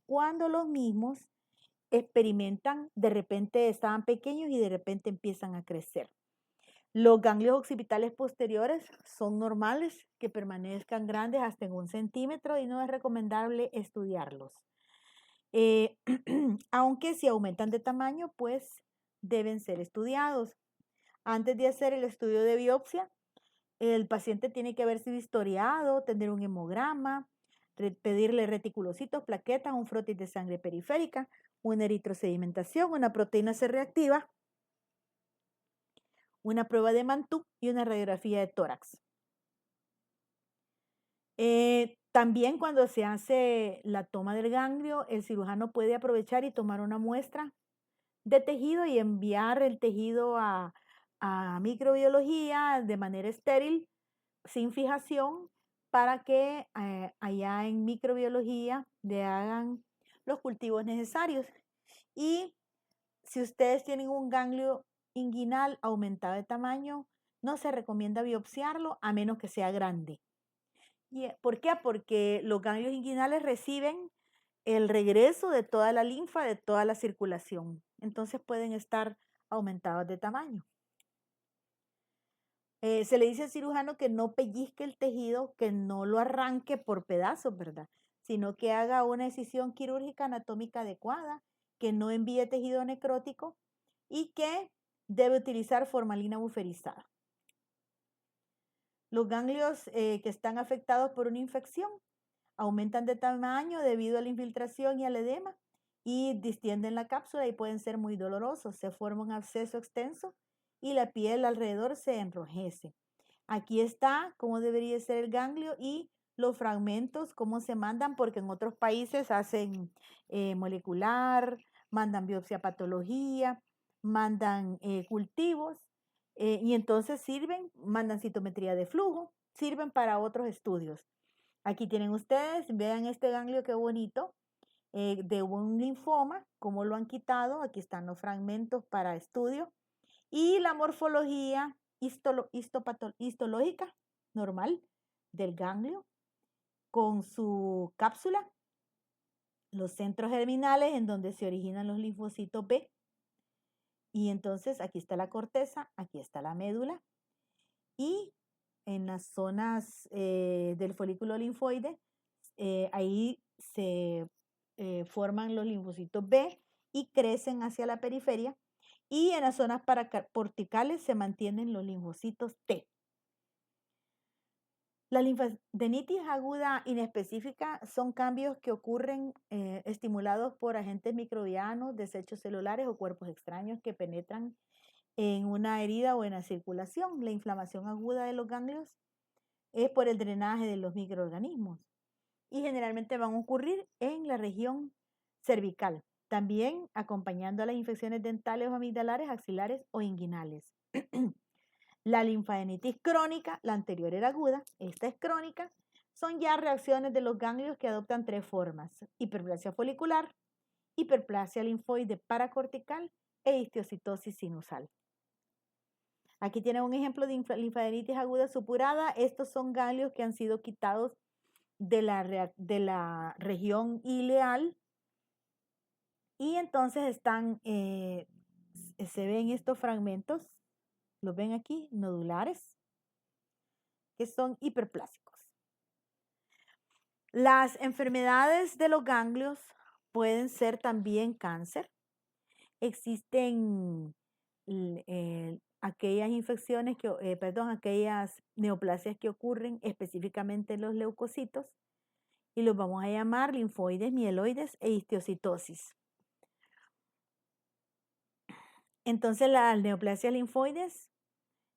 cuando los mismos experimentan, de repente estaban pequeños y de repente empiezan a crecer. Los ganglios occipitales posteriores son normales que permanezcan grandes hasta en 1 centímetro y no es recomendable estudiarlos. Aunque si aumentan de tamaño, pues deben ser estudiados. Antes de hacer el estudio de biopsia, el paciente tiene que haberse historiado, tener un hemograma, pedirle reticulocitos, plaquetas, un frotis de sangre periférica, una eritrosedimentación, una proteína C reactiva, una prueba de Mantoux y una radiografía de tórax. También cuando se hace la toma del ganglio, el cirujano puede aprovechar y tomar una muestra de tejido y enviar el tejido a microbiología de manera estéril, sin fijación, para que allá en microbiología le hagan los cultivos necesarios. Y si ustedes tienen un ganglio inguinal aumentado de tamaño, no se recomienda biopsiarlo a menos que sea grande. ¿Por qué? Porque los ganglios inguinales reciben el regreso de toda la linfa, de toda la circulación. Entonces pueden estar aumentados de tamaño. Se le dice al cirujano que no pellizque el tejido, que no lo arranque por pedazos, ¿verdad? Sino que haga una decisión quirúrgica anatómica adecuada, que no envíe tejido necrótico y que debe utilizar formalina buferizada. Los ganglios que están afectados por una infección aumentan de tamaño debido a la infiltración y al edema y distienden la cápsula y pueden ser muy dolorosos. Se forma un absceso extenso y la piel alrededor se enrojece. Aquí está cómo debería ser el ganglio y los fragmentos, cómo se mandan, porque en otros países hacen molecular, mandan biopsia patología, mandan cultivos y entonces mandan citometría de flujo, sirven para otros estudios. Aquí tienen ustedes, vean este ganglio qué bonito, de un linfoma, cómo lo han quitado. Aquí están los fragmentos para estudio y la morfología histológica normal del ganglio con su cápsula, los centros germinales en donde se originan los linfocitos B. Y entonces aquí está la corteza, aquí está la médula y en las zonas del folículo linfoide, ahí se forman los linfocitos B y crecen hacia la periferia. Y en las zonas paracorticales se mantienen los linfocitos T. La linfadenitis aguda inespecífica son cambios que ocurren estimulados por agentes microbianos, desechos celulares o cuerpos extraños que penetran en una herida o en la circulación. La inflamación aguda de los ganglios es por el drenaje de los microorganismos y generalmente van a ocurrir en la región cervical, también acompañando a las infecciones dentales o amigdalares, axilares o inguinales. La linfadenitis crónica, la anterior era aguda, esta es crónica, son ya reacciones de los ganglios que adoptan 3 formas: hiperplasia folicular, hiperplasia linfoide paracortical e histiocytosis sinusal. Aquí tienen un ejemplo de linfadenitis aguda supurada. Estos son ganglios que han sido quitados de la región ileal y entonces se ven estos fragmentos, los ven aquí, nodulares, que son hiperplásicos. Las enfermedades de los ganglios pueden ser también cáncer. Existen aquellas infecciones aquellas neoplasias que ocurren específicamente en los leucocitos. y los vamos a llamar linfoides, mieloides e histiocytosis. Entonces, las neoplasias linfoides,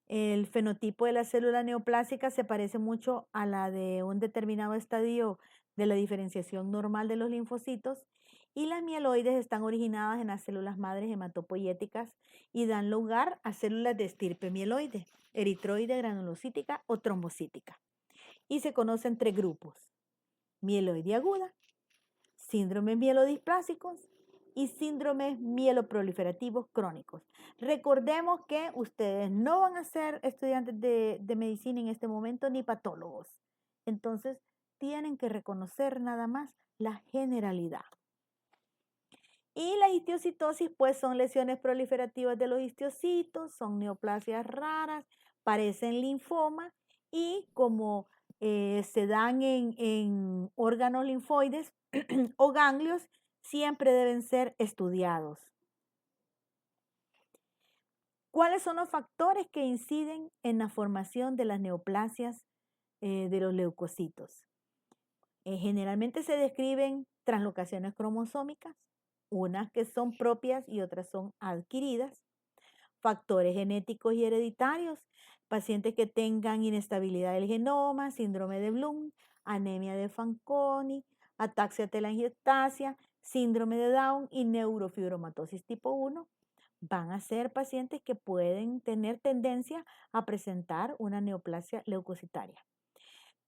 el fenotipo de la célula neoplásica se parece mucho a la de un determinado estadio de la diferenciación normal de los linfocitos, y las mieloides están originadas en las células madres hematopoyéticas y dan lugar a células de estirpe mieloide, eritroide, granulocítica o trombocítica. Y se conocen 3 grupos: mieloide aguda, síndromes mielodisplásicos y síndromes mieloproliferativos crónicos. Recordemos que ustedes no van a ser estudiantes de medicina en este momento ni patólogos. Entonces, tienen que reconocer nada más la generalidad. Y la histiocytosis, pues son lesiones proliferativas de los histocitos, son neoplasias raras, parecen linfoma y como se dan en órganos linfoides o ganglios, siempre deben ser estudiados. ¿Cuáles son los factores que inciden en la formación de las neoplasias de los leucocitos? Generalmente se describen translocaciones cromosómicas, unas que son propias y otras son adquiridas, factores genéticos y hereditarios, pacientes que tengan inestabilidad del genoma, síndrome de Bloom, anemia de Fanconi, ataxia telangiectasia, síndrome de Down y neurofibromatosis tipo 1, van a ser pacientes que pueden tener tendencia a presentar una neoplasia leucocitaria.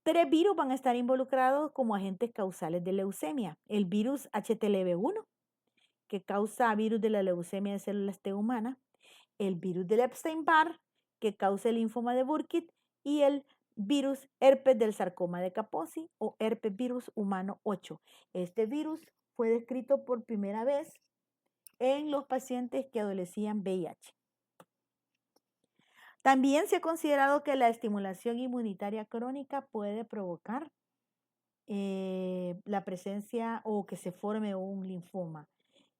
3 virus van a estar involucrados como agentes causales de leucemia: el virus HTLV1, que causa virus de la leucemia de células T humanas, el virus del Epstein-Barr, que causa el linfoma de Burkitt, y el virus herpes del sarcoma de Kaposi o herpes virus humano 8. Este virus fue descrito por primera vez en los pacientes que adolecían VIH. También se ha considerado que la estimulación inmunitaria crónica puede provocar la presencia o que se forme un linfoma.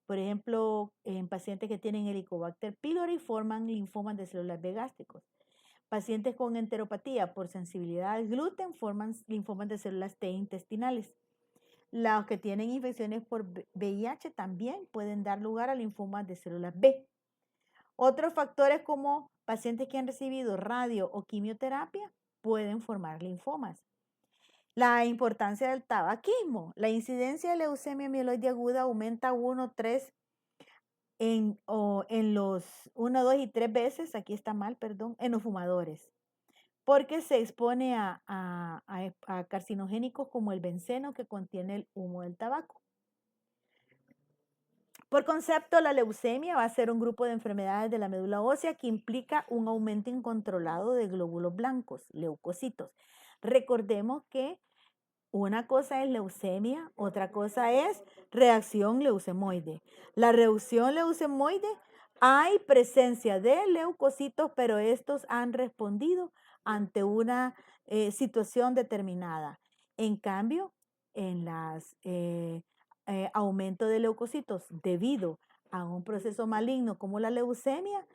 Por ejemplo, en pacientes que tienen Helicobacter pylori forman linfomas de células B gástricos. Pacientes con enteropatía por sensibilidad al gluten forman linfomas de células T intestinales. Los que tienen infecciones por VIH también pueden dar lugar a linfomas de células B. Otros factores como pacientes que han recibido radio o quimioterapia pueden formar linfomas. La importancia del tabaquismo. La incidencia de leucemia mieloide aguda aumenta 1, 2 y 3 veces, aquí está mal, perdón, en los fumadores, porque se expone a carcinogénicos como el benceno que contiene el humo del tabaco. Por concepto, la leucemia va a ser un grupo de enfermedades de la médula ósea que implica un aumento incontrolado de glóbulos blancos, leucocitos. Recordemos que una cosa es leucemia, otra cosa es reacción leucemoide. La reacción leucemoide, hay presencia de leucocitos, pero estos han respondido ante una situación determinada. En cambio, en las aumento de leucocitos debido a un proceso maligno como la leucemia,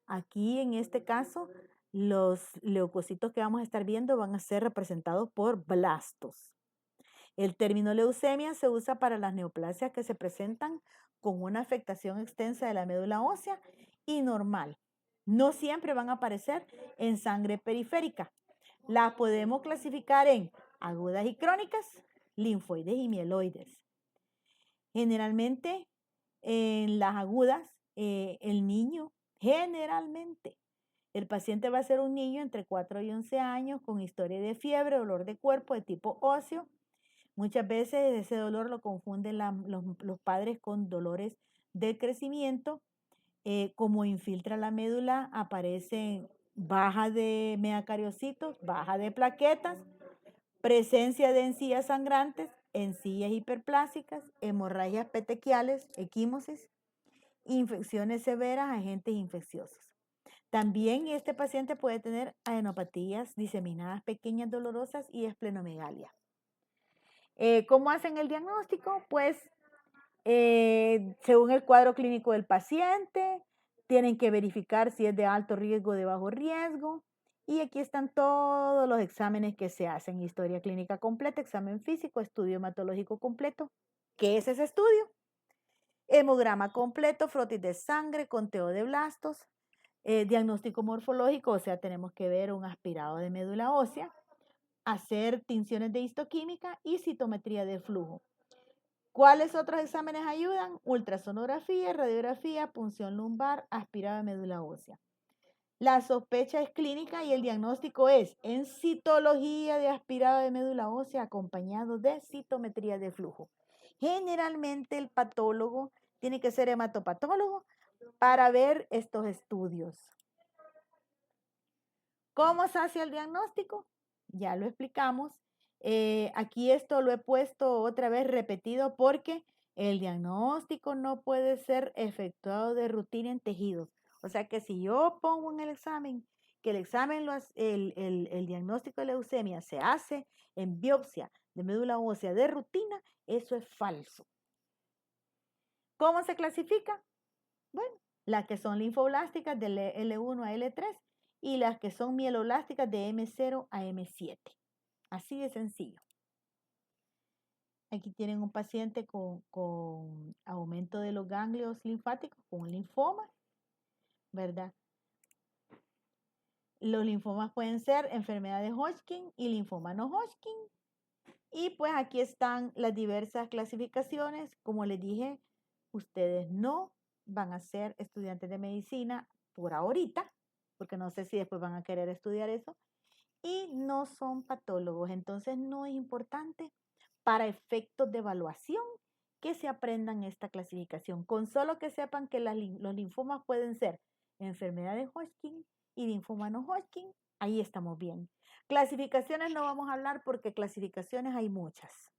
aquí en este caso los leucocitos que vamos a estar viendo van a ser representados por blastos. El término leucemia se usa para las neoplasias que se presentan con una afectación extensa de la médula ósea y normal. No siempre van a aparecer en sangre periférica. Las podemos clasificar en agudas y crónicas, linfoides y mieloides. Generalmente en las agudas, el niño, generalmente, el paciente va a ser un niño entre 4 y 11 años con historia de fiebre, dolor de cuerpo de tipo óseo. Muchas veces ese dolor lo confunden los padres con dolores del crecimiento. Como infiltra la médula, aparecen baja de megacariocitos, baja de plaquetas, presencia de encías sangrantes, encías hiperplásicas, hemorragias petequiales, equimosis, infecciones severas, agentes infecciosos. También este paciente puede tener adenopatías diseminadas pequeñas dolorosas y esplenomegalia. ¿Cómo hacen el diagnóstico? Pues según el cuadro clínico del paciente, tienen que verificar si es de alto riesgo o de bajo riesgo Y aquí están todos los exámenes que se hacen: historia clínica completa, examen físico, estudio hematológico completo. ¿Qué es ese estudio? Hemograma completo, frotis de sangre, conteo de blastos, diagnóstico morfológico, o sea, tenemos que ver un aspirado de médula ósea, hacer tinciones de histoquímica y citometría de flujo. ¿Cuáles otros exámenes ayudan? Ultrasonografía, radiografía, punción lumbar, aspirado de médula ósea. La sospecha es clínica y el diagnóstico es en citología de aspirado de médula ósea acompañado de citometría de flujo. Generalmente el patólogo tiene que ser hematopatólogo para ver estos estudios. ¿Cómo se hace el diagnóstico? Ya lo explicamos. Aquí esto lo he puesto otra vez repetido porque el diagnóstico no puede ser efectuado de rutina en tejidos. O sea que si yo pongo en el examen que el diagnóstico de leucemia se hace en biopsia de médula ósea de rutina, eso es falso. ¿Cómo se clasifica? Bueno, las que son linfoblásticas de L1 a L3 y las que son mieloblásticas de M0 a M7. Así de sencillo. Aquí tienen un paciente con aumento de los ganglios linfáticos, con linfoma, ¿verdad? Los linfomas pueden ser enfermedad de Hodgkin y linfoma no Hodgkin. Y pues aquí están las diversas clasificaciones. Como les dije, ustedes no van a ser estudiantes de medicina por ahorita, porque no sé si después van a querer estudiar eso, y no son patólogos. Entonces no es importante para efectos de evaluación que se aprendan esta clasificación. Con solo que sepan que los linfomas pueden ser enfermedad de Hodgkin y linfoma no Hodgkin, ahí estamos bien. Clasificaciones no vamos a hablar porque clasificaciones hay muchas.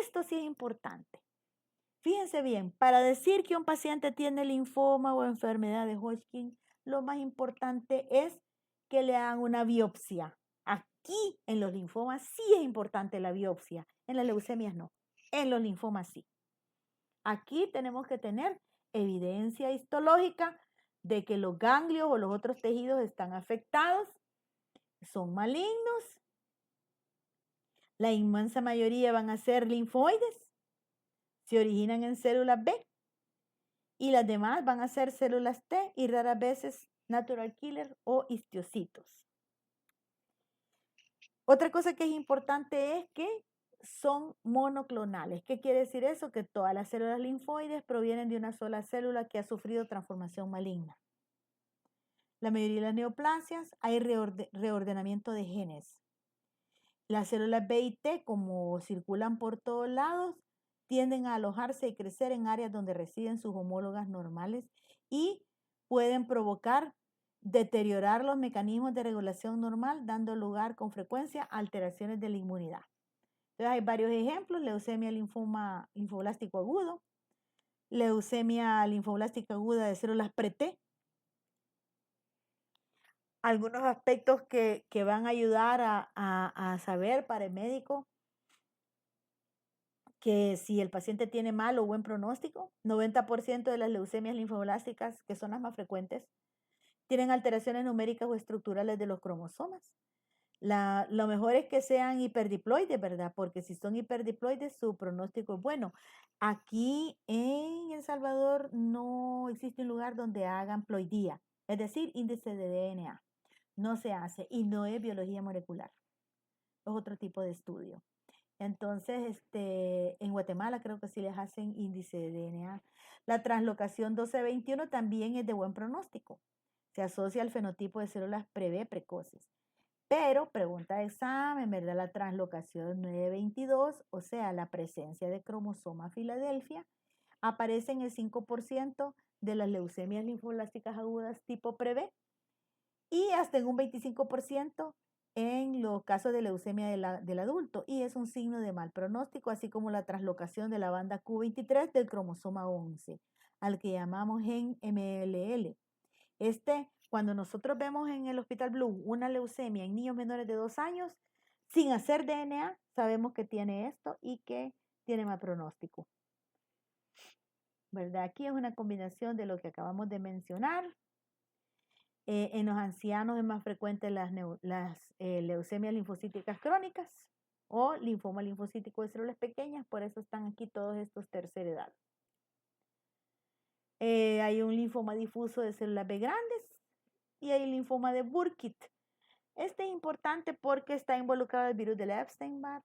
Esto sí es importante. Fíjense bien, para decir que un paciente tiene linfoma o enfermedad de Hodgkin, lo más importante es que le hagan una biopsia. Aquí en los linfomas sí es importante la biopsia, en las leucemias no, en los linfomas sí. Aquí tenemos que tener evidencia histológica de que los ganglios o los otros tejidos están afectados, son malignos. La inmensa mayoría van a ser linfoides, se originan en células B y las demás van a ser células T y raras veces natural killer o histiocitos. Otra cosa que es importante es que son monoclonales. ¿Qué quiere decir eso? Que todas las células linfoides provienen de una sola célula que ha sufrido transformación maligna. La mayoría de las neoplasias hay reordenamiento de genes. Las células B y T, como circulan por todos lados, tienden a alojarse y crecer en áreas donde residen sus homólogas normales y pueden deteriorar los mecanismos de regulación normal, dando lugar con frecuencia a alteraciones de la inmunidad. Entonces hay varios ejemplos: leucemia linfoma linfoblástico agudo, leucemia linfoblástica aguda de células pre-T. Algunos aspectos que van a ayudar a saber para el médico que si el paciente tiene mal o buen pronóstico. 90% de las leucemias linfoblásticas, que son las más frecuentes, tienen alteraciones numéricas o estructurales de los cromosomas. Lo mejor es que sean hiperdiploides, ¿verdad? Porque si son hiperdiploides, su pronóstico es bueno. Aquí en El Salvador no existe un lugar donde hagan ploidía, es decir, índice de DNA. No se hace y no es biología molecular. Es otro tipo de estudio. Entonces, en Guatemala creo que sí les hacen índice de DNA. La translocación 1221 también es de buen pronóstico. Se asocia al fenotipo de células pre-B precoces. Pero, pregunta de examen, ¿verdad? La translocación 922, o sea, la presencia de cromosoma Filadelfia, aparece en el 5% de las leucemias linfoblásticas agudas tipo pre-B y hasta en un 25% en los casos de leucemia del adulto, y es un signo de mal pronóstico, así como la translocación de la banda Q23 del cromosoma 11, al que llamamos gen MLL. Cuando nosotros vemos en el Hospital Blue una leucemia en niños menores de 2 años, sin hacer DNA, sabemos que tiene esto y que tiene mal pronóstico. ¿Verdad? Aquí es una combinación de lo que acabamos de mencionar. En los ancianos es más frecuente las leucemias linfocíticas crónicas o linfoma linfocítico de células pequeñas, por eso están aquí todos estos tercera edad. Hay un linfoma difuso de células B grandes y hay linfoma de Burkitt. Este es importante porque está involucrado el virus del Epstein-Barr.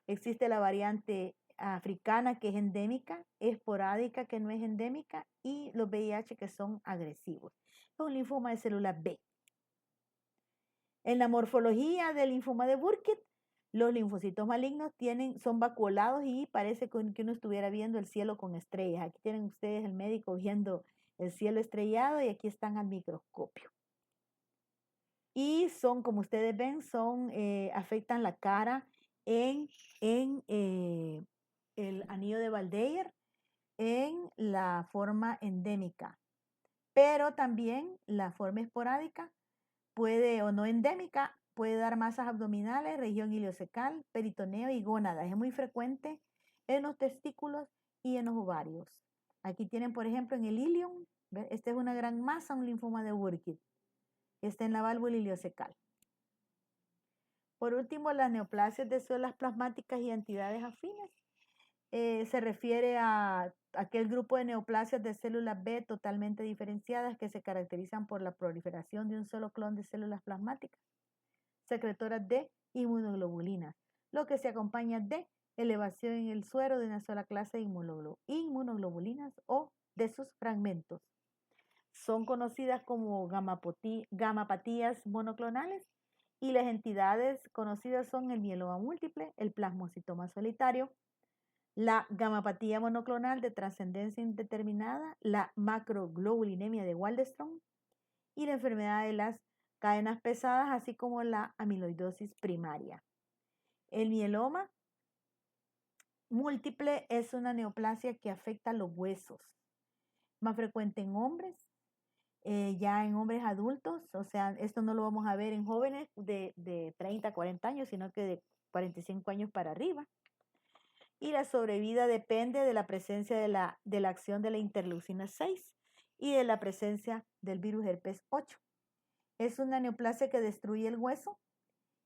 Existe la variante africana que es endémica, esporádica que no es endémica y los VIH que son agresivos. Es un linfoma de células B. En la morfología del linfoma de Burkitt, los linfocitos malignos son vacuolados y parece que uno estuviera viendo el cielo con estrellas. Aquí tienen ustedes el médico viendo el cielo estrellado y aquí están al microscopio. Y son, como ustedes ven, afectan la cara en el anillo de Valdeir en la forma endémica. Pero también la forma esporádica puede, o no endémica, puede dar masas abdominales, región iliocecal, peritoneo y gónadas. Es muy frecuente en los testículos y en los ovarios. Aquí tienen, por ejemplo, en el ilium, esta es una gran masa, un linfoma de Burkitt. Está en la válvula iliocecal. Por último, las neoplasias de células plasmáticas y entidades afines. Se refiere a aquel grupo de neoplasias de células B totalmente diferenciadas que se caracterizan por la proliferación de un solo clon de células plasmáticas, secretoras de inmunoglobulinas, lo que se acompaña de elevación en el suero de una sola clase de inmunoglobulinas o de sus fragmentos. Son conocidas como gamapatías monoclonales y las entidades conocidas son el mieloma múltiple, el plasmocitoma solitario, la gamapatía monoclonal de trascendencia indeterminada, la macroglobulinemia de Waldenström y la enfermedad de las cadenas pesadas, así como la amiloidosis primaria. El mieloma múltiple es una neoplasia que afecta los huesos, más frecuente en hombres, ya en hombres adultos, o sea, esto no lo vamos a ver en jóvenes de 30 a 40 años, sino que de 45 años para arriba. Y la sobrevida depende de la presencia de la acción de la interleucina 6 y de la presencia del virus herpes 8. Es una neoplasia que destruye el hueso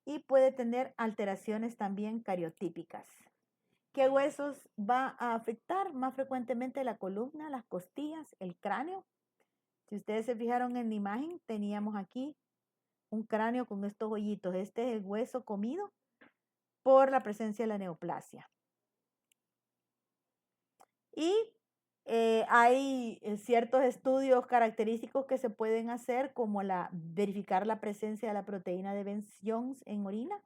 y puede tener alteraciones también cariotípicas. ¿Qué huesos va a afectar? Más frecuentemente la columna, las costillas, el cráneo. Si ustedes se fijaron en la imagen, teníamos aquí un cráneo con estos hoyitos. Este es el hueso comido por la presencia de la neoplasia. Y hay ciertos estudios característicos que se pueden hacer, como verificar la presencia de la proteína de Bence-Jones en orina,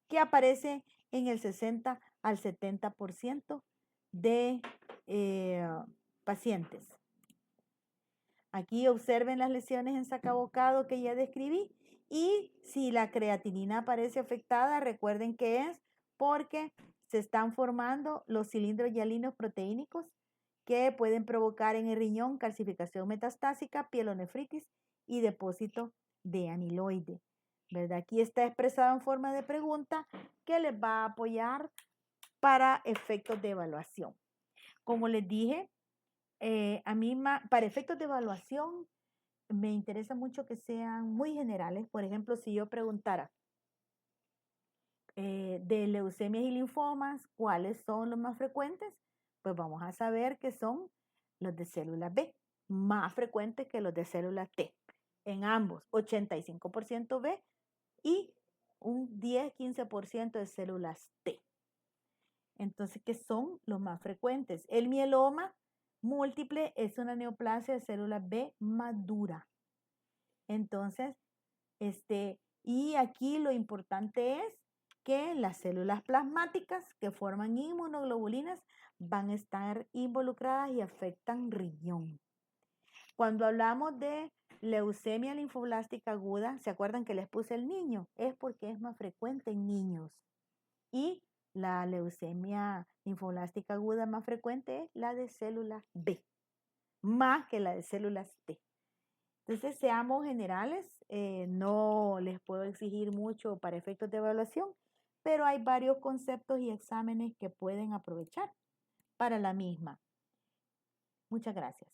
que aparece en el 60 al 70% de pacientes. Aquí observen las lesiones en sacabocado que ya describí, y si la creatinina aparece afectada, recuerden que es porque se están formando los cilindros hialinos proteínicos que pueden provocar en el riñón calcificación metastásica, pielonefritis y depósito de amiloide. ¿Verdad? Aquí está expresado en forma de pregunta que les va a apoyar para efectos de evaluación. Como les dije, a mí para efectos de evaluación me interesa mucho que sean muy generales. Por ejemplo, si yo preguntara de leucemias y linfomas, ¿cuáles son los más frecuentes? Pues vamos a saber que son los de células B, más frecuentes que los de células T. En ambos, 85% B y un 10-15% de células T. Entonces, ¿qué son los más frecuentes? El mieloma múltiple es una neoplasia de células B madura. Entonces, y aquí lo importante es que las células plasmáticas que forman inmunoglobulinas van a estar involucradas y afectan riñón. Cuando hablamos de leucemia linfoblástica aguda, ¿se acuerdan que les puse el niño? Es porque es más frecuente en niños. Y la leucemia linfoblástica aguda más frecuente es la de células B, más que la de células T. Entonces, seamos generales, no les puedo exigir mucho para efectos de evaluación, pero hay varios conceptos y exámenes que pueden aprovechar para la misma. Muchas gracias.